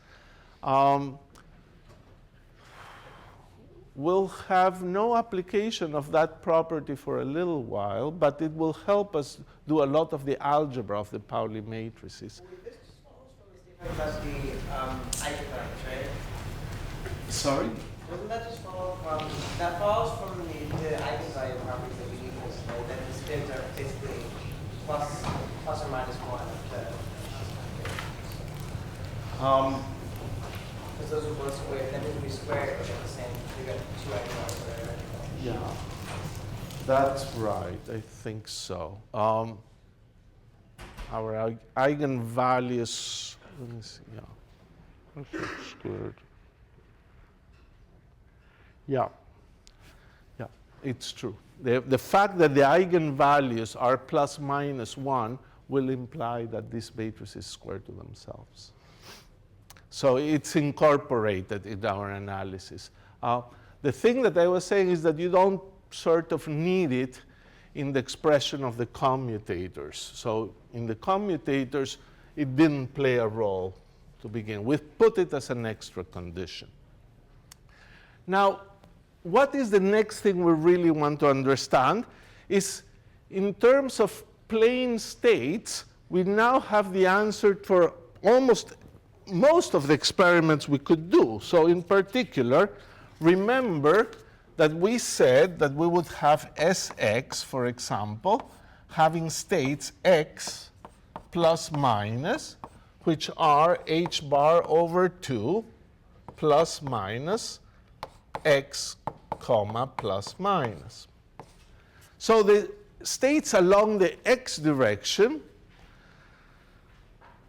We'll have no application of that property for a little while, but it will help us do a lot of the algebra of the Pauli matrices. Well, this just follows from the statement about the eigenvalues, right? Sorry? Doesn't that just follow from, that follows from the eigenvalue properties that we use, right? That the spins are basically plus or minus 1 of the because those are both squared, then if we square it, we get the same, we got 2 eigenvalues that are identical. Yeah, that's right. I think so. Our eigenvalues, let me see, yeah. That's squared. Yeah, yeah, it's true. The fact that the eigenvalues are plus minus 1 will imply that this matrix is square to themselves. So it's incorporated in our analysis. The thing that I was saying is that you don't sort of need it in the expression of the commutators. So in the commutators, it didn't play a role to begin. We put it as an extra condition. Now, what is the next thing we really want to understand is in terms of plane states, we now have the answer for almost most of the experiments we could do. So in particular, remember that we said that we would have Sx, for example, having states x plus minus, which are h bar over 2 plus minus x comma plus minus. So the states along the x direction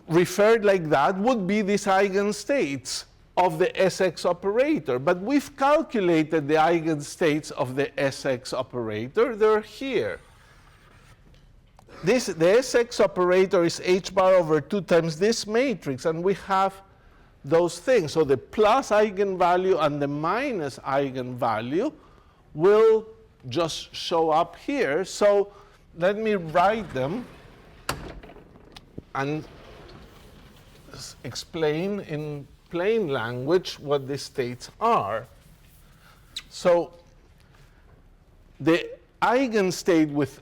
referred like that would be these eigenstates of the Sx operator. But we've calculated the eigenstates of the Sx operator. They're here. The Sx operator is h bar over 2 times this matrix, and we have those things. So the plus eigenvalue and the minus eigenvalue will just show up here. So let me write them and explain in plain language what the states are. So the eigenstate with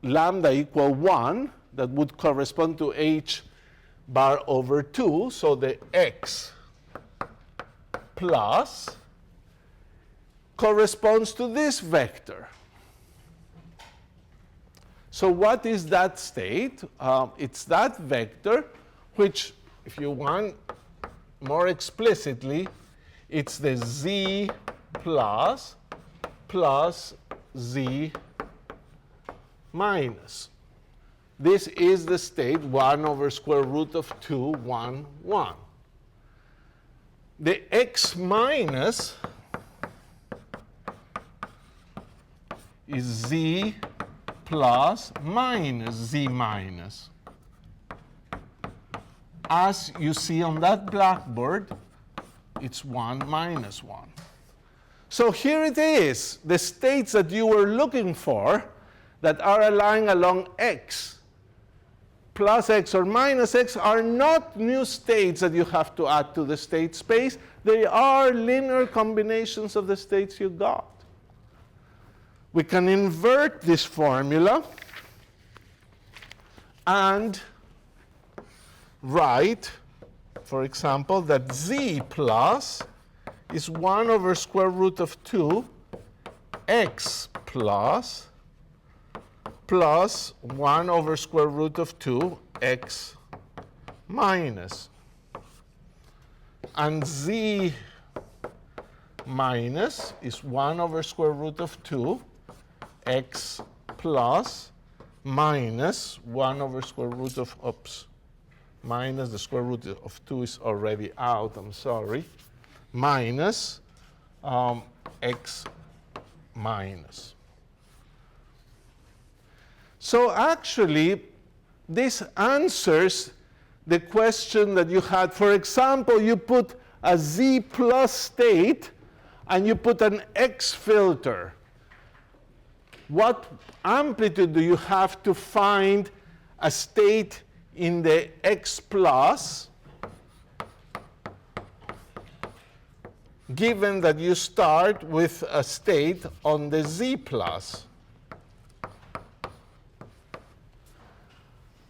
lambda equal 1, that would correspond to h bar over 2, so the x plus corresponds to this vector. So what is that state? It's that vector which, if you want more explicitly, it's the z plus z minus. This is the state 1 over square root of 2, 1, 1. The x minus is z plus minus z minus. As you see on that blackboard, it's 1 minus 1. So here it is, the states that you were looking for that are lying along x. plus x or minus x are not new states that you have to add to the state space. They are linear combinations of the states you got. We can invert this formula and write, for example, that z plus is 1 over square root of 2 x plus 1 over square root of 2 x minus. And z minus is 1 over square root of 2 x plus minus 1 over square root of, minus the square root of 2 is already out, I'm sorry, minus x minus. So actually, this answers the question that you had. For example, you put a z plus state and you put an x filter. What amplitude do you have to find a state in the x plus, given that you start with a state on the z plus?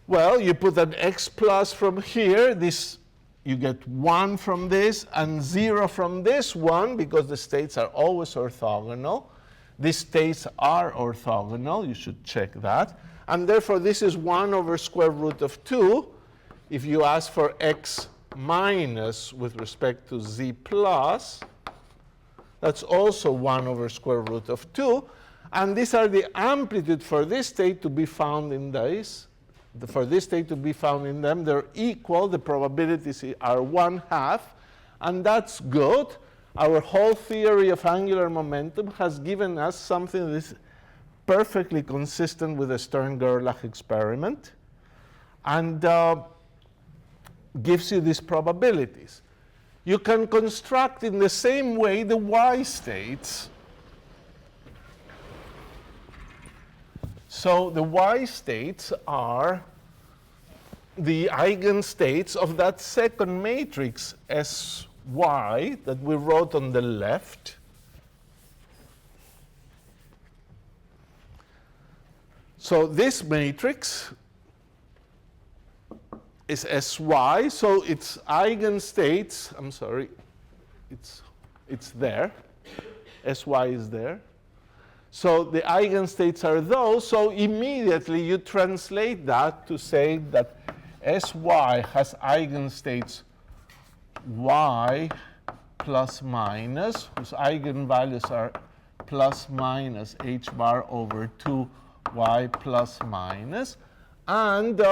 Well, you put an x plus from here. This, you get 1 from this and 0 from this one, because the states are always orthogonal. These states are orthogonal. You should check that. And therefore, this is 1 over square root of 2. If you ask for x minus with respect to z plus, that's also 1 over square root of 2. And these are the amplitude for this state to be found in these. For this state to be found in them, they're equal. The probabilities are 1/2. And that's good. Our whole theory of angular momentum has given us something that is perfectly consistent with the Stern-Gerlach experiment and gives you these probabilities. You can construct in the same way the y states. So the y states are the eigenstates of that second matrix Sy that we wrote on the left. So this matrix is Sy, so its eigenstates, I'm sorry, it's there. Sy is there. So the eigenstates are those, so immediately you translate that to say that Sy has eigenstates y plus minus, whose eigenvalues are plus minus h bar over 2y plus minus, and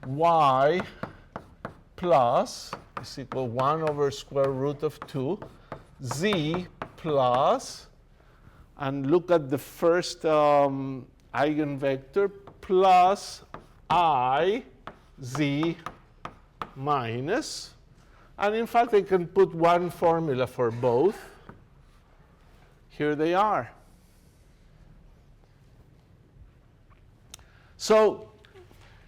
y plus is equal 1 over square root of 2 z plus, and look at the first eigenvector, plus I z minus. And in fact, I can put one formula for both. Here they are. So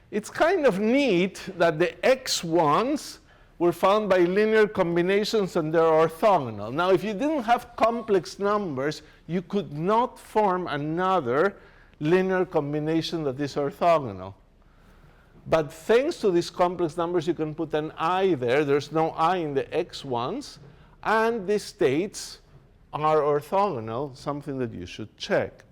it's kind of neat that the x ones were found by linear combinations and they're orthogonal. Now, if you didn't have complex numbers, you could not form another linear combination that is orthogonal. But thanks to these complex numbers, you can put an I there. There's no I in the x ones. And the states are orthogonal, something that you should check.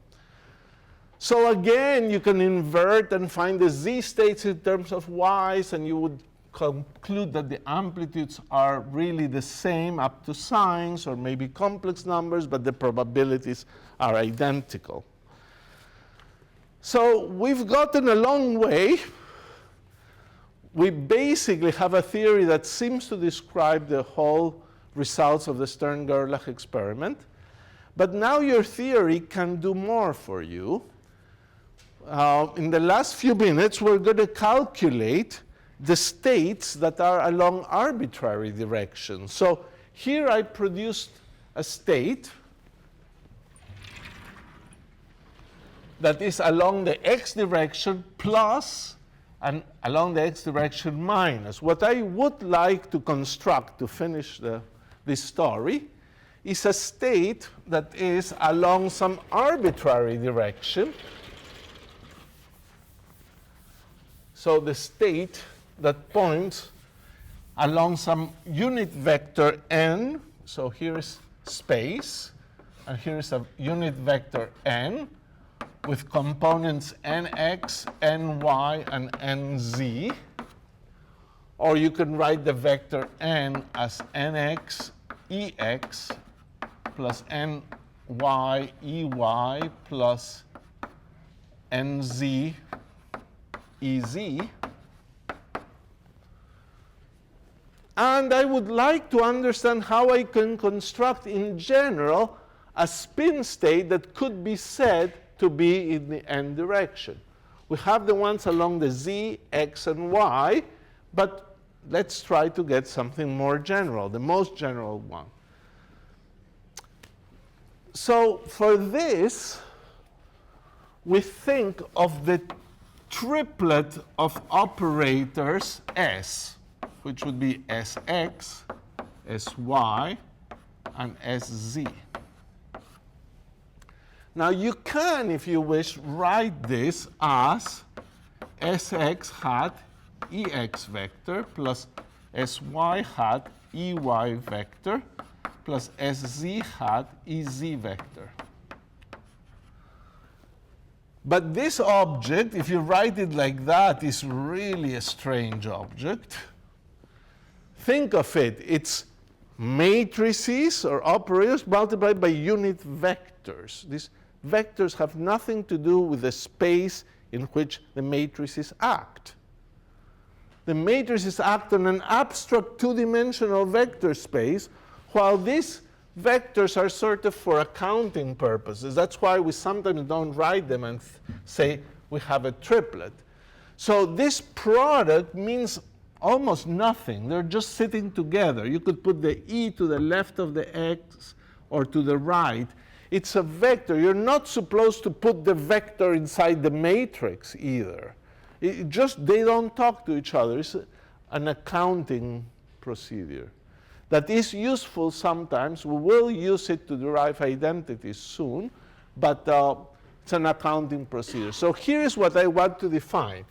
So again, you can invert and find the z states in terms of y's, and you would conclude that the amplitudes are really the same up to signs or maybe complex numbers, but the probabilities are identical. So we've gotten a long way. We basically have a theory that seems to describe the whole results of the Stern-Gerlach experiment. But now your theory can do more for you. In the last few minutes, we're going to calculate the states that are along arbitrary directions. So here I produced a state that is along the x direction plus and along the x direction minus. What I would like to construct to finish this story is a state that is along some arbitrary direction. So the state that points along some unit vector n. So here is space, and here is a unit vector n with components nx, ny, and nz. Or you can write the vector n as nx, ex, plus ny, ey, plus nz, ez. And I would like to understand how I can construct in general a spin state that could be said to be in the n direction. We have the ones along the z, x, and y, but let's try to get something more general, the most general one. So for this, we think of the triplet of operators S, which would be Sx, Sy, and Sz. Now you can, if you wish, write this as Sx hat Ex vector plus Sy hat Ey vector plus Sz hat Ez vector. But this object, if you write it like that, is really a strange object. Think of it. It's matrices or operators multiplied by unit vectors. These vectors have nothing to do with the space in which the matrices act. The matrices act on an abstract two-dimensional vector space, while these vectors are sort of for accounting purposes. That's why we sometimes don't write them and say we have a triplet. So this product means almost nothing. They're just sitting together. You could put the E to the left of the X or to the right. It's a vector. You're not supposed to put the vector inside the matrix either. They don't talk to each other. It's an accounting procedure that is useful sometimes. We will use it to derive identities soon, but it's an accounting procedure. So here is what I want to define.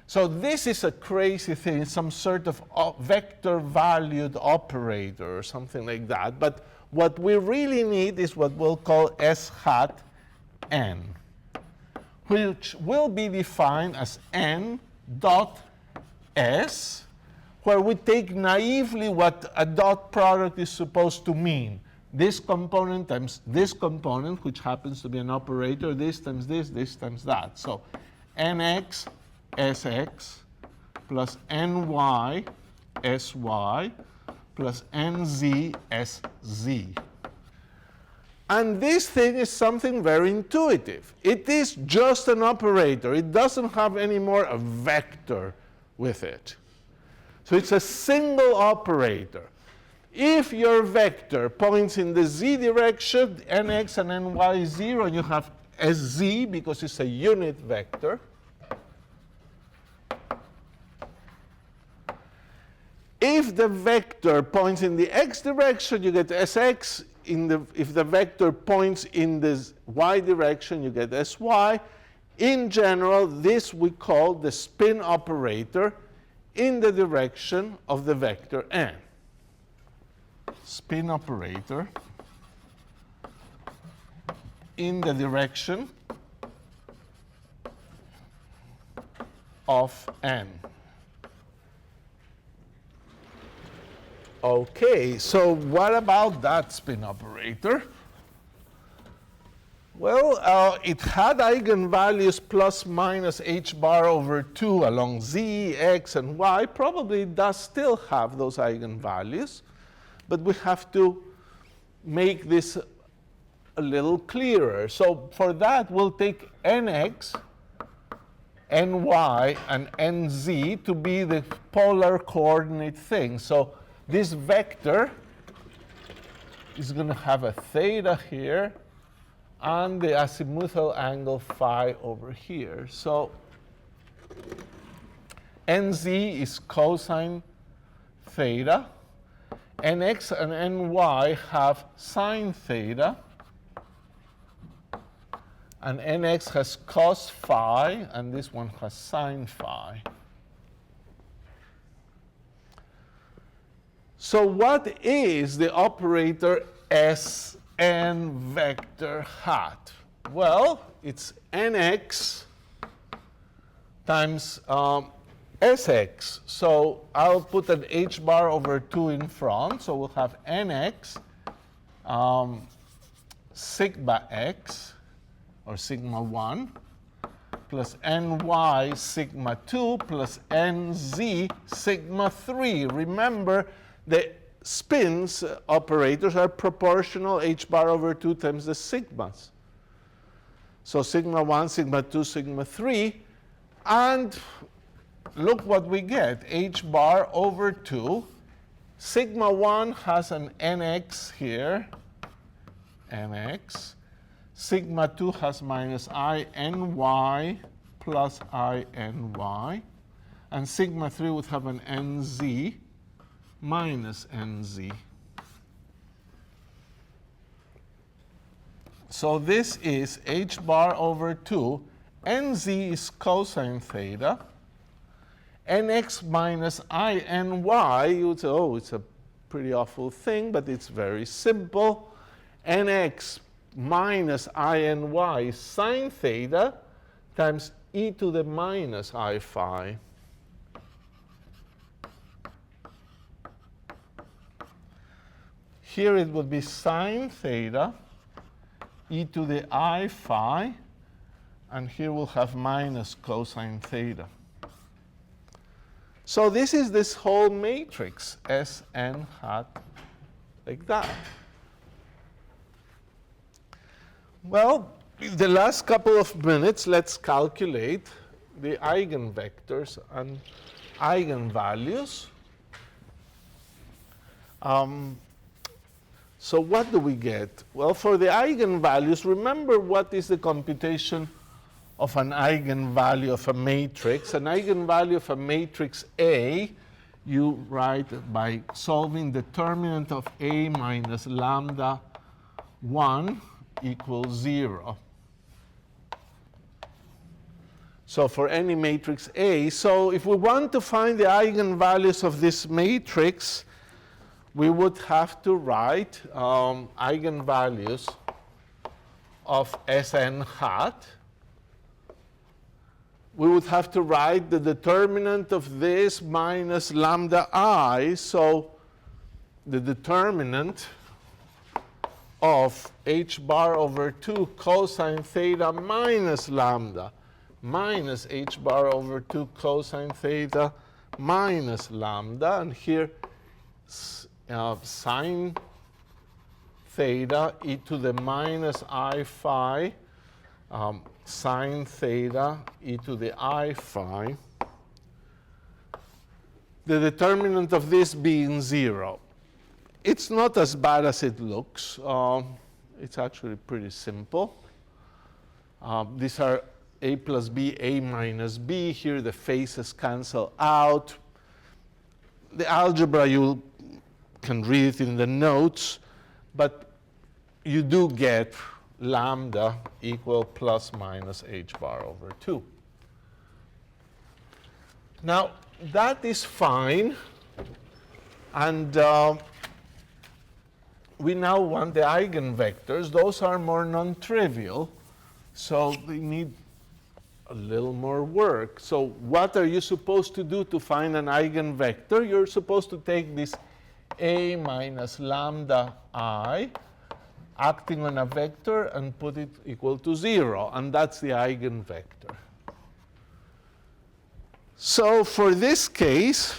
So this is a crazy thing. It's some sort of vector-valued operator or something like that. But what we really need is what we'll call S hat n, which will be defined as n dot s, where we take naively what a dot product is supposed to mean. This component times this component, which happens to be an operator, this times this times that. So nx sx plus ny sy plus nz sz. And this thing is something very intuitive. It is just an operator. It doesn't have any more a vector with it. So it's a single operator. If your vector points in the z direction, nx and ny is 0, and you have sz because it's a unit vector. If the vector points in the x direction, you get sx. If the vector points in the y direction, you get sy. In general, this we call the spin operator in the direction of the vector n. Spin operator in the direction of n. Okay, so what about that spin operator? Well, it had eigenvalues plus minus h bar over 2 along z, x, and y. Probably it does still have those eigenvalues, but we have to make this a little clearer. So for that, we'll take nx, ny, and nz to be the polar coordinate thing. So this vector is going to have a theta here and the azimuthal angle phi over here. So nz is cosine theta. Nx and ny have sine theta. And nx has cos phi, and this one has sine phi. So what is the operator Sn vector hat? Well, it's nx times Sx. So I'll put an h bar over 2 in front. So we'll have nx sigma x, or sigma 1, plus ny sigma 2, plus nz sigma 3. Remember, the spins operators are proportional h bar over 2 times the sigmas. So sigma 1, sigma 2, sigma 3. And look what we get, h bar over 2. Sigma 1 has an nx here, nx. Sigma 2 has minus I ny plus I ny. And sigma 3 would have an nz minus nz. So this is h bar over 2. Nz is cosine theta. Nx minus I ny, you would say, oh, it's a pretty awful thing, but it's very simple. Nx minus I ny is sine theta times e to the minus I phi. Here it would be sine theta e to the I phi, and here we'll have minus cosine theta. So this is this whole matrix, Sn hat, like that. Well, in the last couple of minutes, let's calculate the eigenvectors and eigenvalues. So what do we get? Well, for the eigenvalues, remember what is the computation of an eigenvalue of a matrix. An eigenvalue of a matrix A, you write by solving determinant of A minus lambda 1 equals 0. So for any matrix A, so if we want to find the eigenvalues of this matrix, we would have to write eigenvalues of Sn hat. We would have to write the determinant of this minus lambda I. So the determinant of h bar over 2 cosine theta minus lambda minus h bar over 2 cosine theta minus lambda. And here sine theta e to the minus I phi, sine theta e to the I phi. The determinant of this being 0. It's not as bad as it looks. It's actually pretty simple. These are a plus b, a minus b. Here the faces cancel out. The algebra, you can read it in the notes, but you do get lambda equal plus minus h bar over 2. Now, that is fine. And we now want the eigenvectors. Those are more non-trivial, so they need a little more work. So what are you supposed to do to find an eigenvector? You're supposed to take this a minus lambda I, acting on a vector, and put it equal to 0. And that's the eigenvector. So for this case,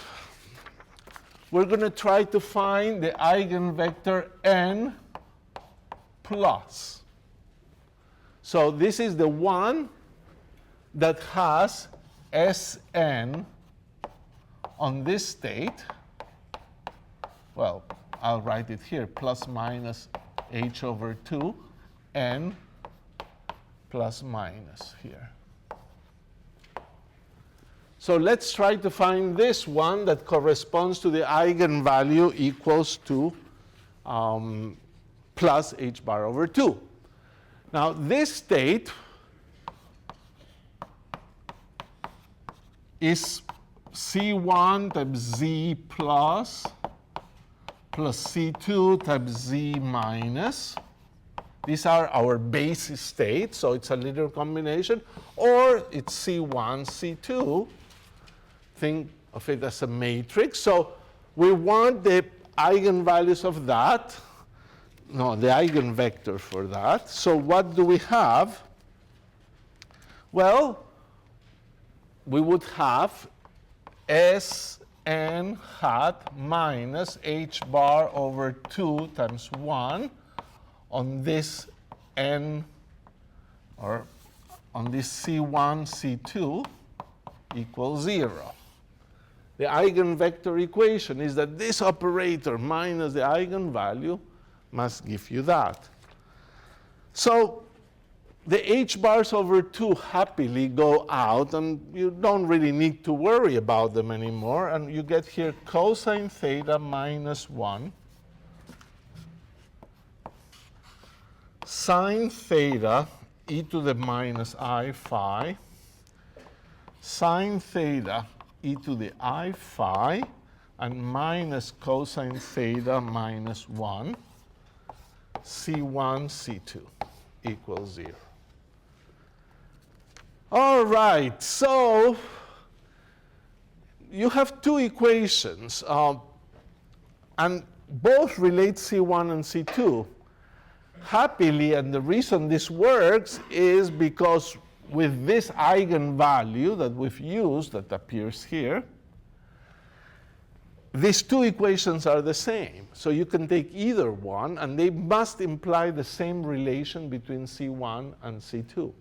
we're going to try to find the eigenvector n plus. So this is the one that has Sn on this state. Well, I'll write it here, plus minus h over 2, n plus minus here. So let's try to find this one that corresponds to the eigenvalue equals to plus h bar over 2. Now, this state is C1 times Z plus C2 times Z minus. These are our base states, so it's a linear combination. Or it's C1, C2. Think of it as a matrix. So we want the eigenvalues of that. No, the eigenvector for that. So what do we have? Well, we would have Sn hat minus h bar over 2 times 1 on this n, or on this C1, C2 equals 0. The eigenvector equation is that this operator minus the eigenvalue must give you that. So the h bars over 2 happily go out, and you don't really need to worry about them anymore. And you get here cosine theta minus 1, sine theta e to the minus I phi, sine theta e to the I phi, and minus cosine theta minus 1, C1, C2 equals 0. All right, so you have two equations, and both relate C1 and C2. Happily, and the reason this works is because with this eigenvalue that we've used, that appears here, these two equations are the same. So you can take either one, and they must imply the same relation between C1 and C2.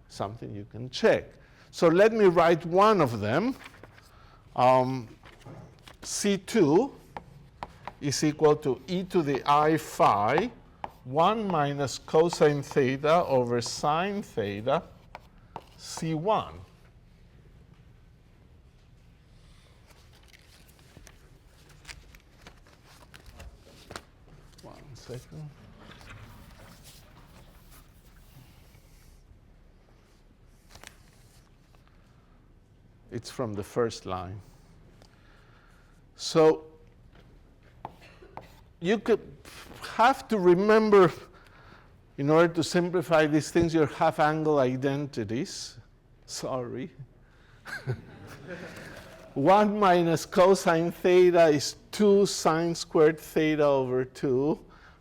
Something you can check. So let me write one of them. C2 is equal to e to the I phi 1 minus cosine theta over sine theta C1. One second. It's from the first line. So you could have to remember, in order to simplify these things, your half-angle identities. Sorry. 1 minus cosine theta is 2 sine squared theta over 2.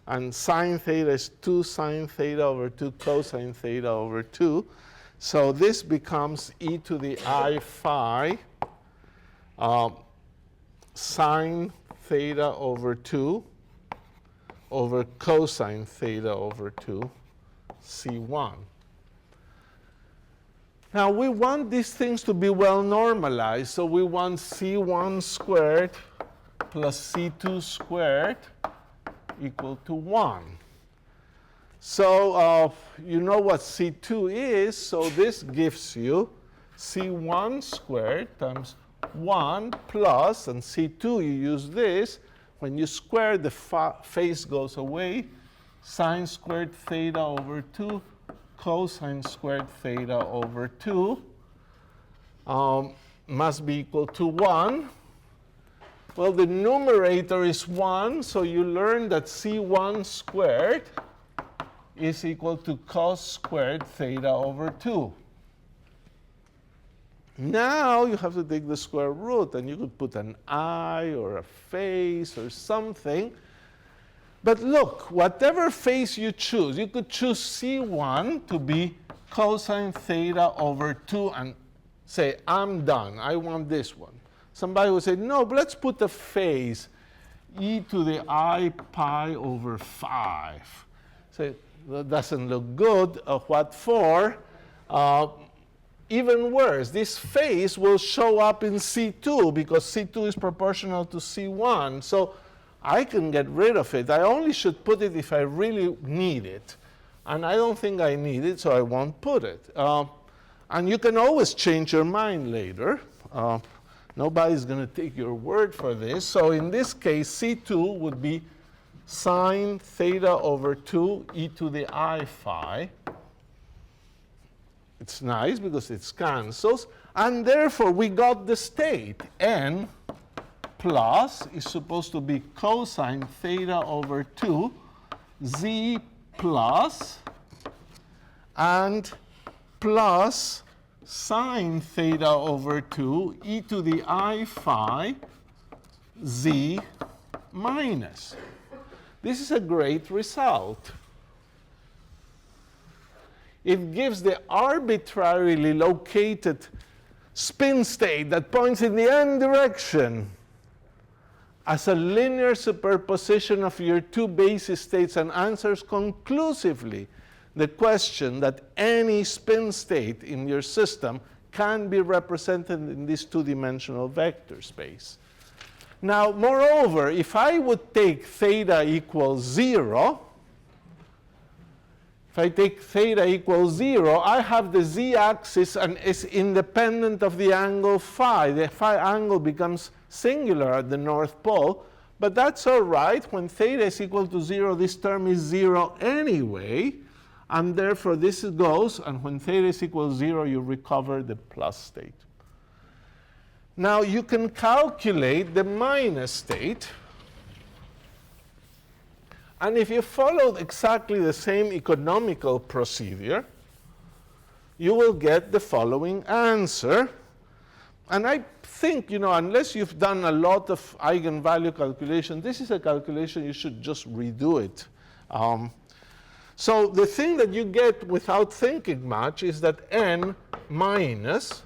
And sine theta is 2 sine theta over 2 cosine theta over 2. So this becomes e to the I phi sine theta over 2 over cosine theta over 2 C1. Now we want these things to be well normalized, so we want C1 squared plus C2 squared equal to 1. So you know what C2 is, so this gives you C1 squared times 1 plus, and C2 you use this, when you square the face goes away, sine squared theta over 2 cosine squared theta over 2 must be equal to 1. Well, the numerator is 1, so you learn that C1 squared is equal to cos squared theta over 2. Now you have to take the square root, and you could put an eye or a face or something. But look, whatever face you choose, you could choose C1 to be cosine theta over 2 and say, I'm done, I want this one. Somebody would say, no, but let's put a face, e to the I pi over 5. Say, that doesn't look good. What for? Even worse, this face will show up in C2 because C2 is proportional to C1. So I can get rid of it. I only should put it if I really need it. And I don't think I need it, so I won't put it. And you can always change your mind later. Nobody's going to take your word for this. So in this case, C2 would be sine theta over 2 e to the I phi. It's nice because it cancels. And therefore, we got the state. N plus is supposed to be cosine theta over 2 z plus and plus sine theta over 2 e to the I phi z minus. This is a great result. It gives the arbitrarily located spin state that points in the n direction as a linear superposition of your two basis states and answers conclusively the question that any spin state in your system can be represented in this two-dimensional vector space. Now, moreover, if I would take theta equals 0, if I take theta equals 0, I have the z-axis and is independent of the angle phi. The phi angle becomes singular at the North Pole, but that's all right. When theta is equal to 0, this term is 0 anyway, and therefore this goes, and when theta is equal to 0, you recover the plus state. Now, you can calculate the minus state. And if you followed exactly the same economical procedure, you will get the following answer. And I think, unless you've done a lot of eigenvalue calculation, this is a calculation you should just redo it. So the thing that you get without thinking much is that n minus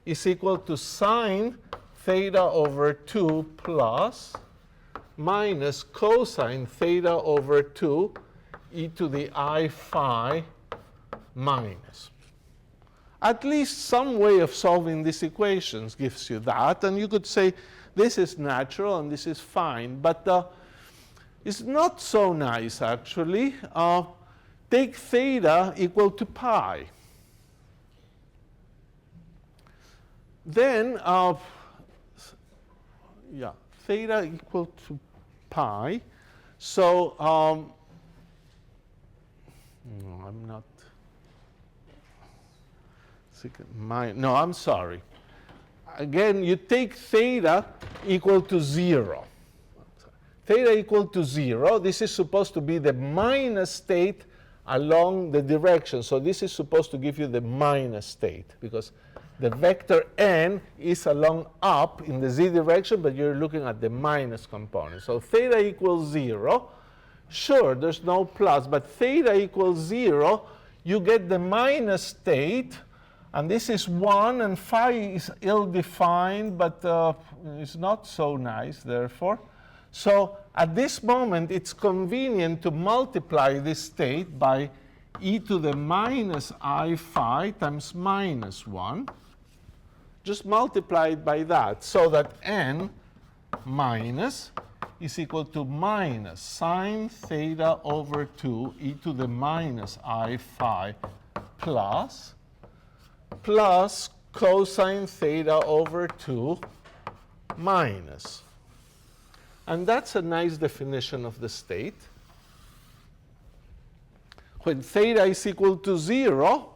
is equal to sine theta over 2 plus minus cosine theta over 2 e to the I phi minus. At least some way of solving these equations gives you that. And you could say this is natural and this is fine. But it's not so nice, actually. Take theta equal to pi. Then, theta equal to pi. So, no, I'm not. No, I'm sorry. Again, you take theta equal to 0. Theta equal to 0. This is supposed to be the minus state along the direction. So this is supposed to give you the minus state because the vector n is along up in the z direction, but you're looking at the minus component. So theta equals 0. Sure, there's no plus, but theta equals 0, you get the minus state, and this is 1, and phi is ill-defined, but it's not so nice, therefore. So at this moment, it's convenient to multiply this state by e to the minus I phi times minus 1. Just multiply it by that, so that n minus is equal to minus sine theta over 2 e to the minus I phi plus cosine theta over 2 minus. And that's a nice definition of the state. When theta is equal to 0,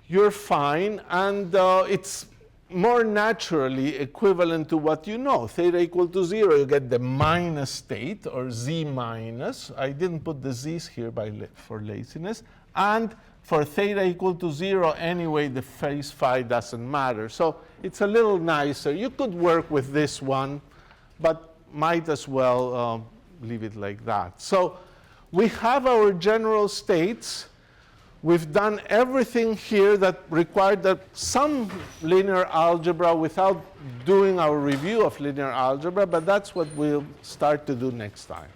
you're fine, and it's more naturally equivalent to what you know. Theta equal to 0, you get the minus state, or z minus. I didn't put the z's here for laziness. And for theta equal to 0, anyway, the phase phi doesn't matter. So it's a little nicer. You could work with this one, but might as well leave it like that. So we have our general states. We've done everything here that required some linear algebra without doing our review of linear algebra, but that's what we'll start to do next time.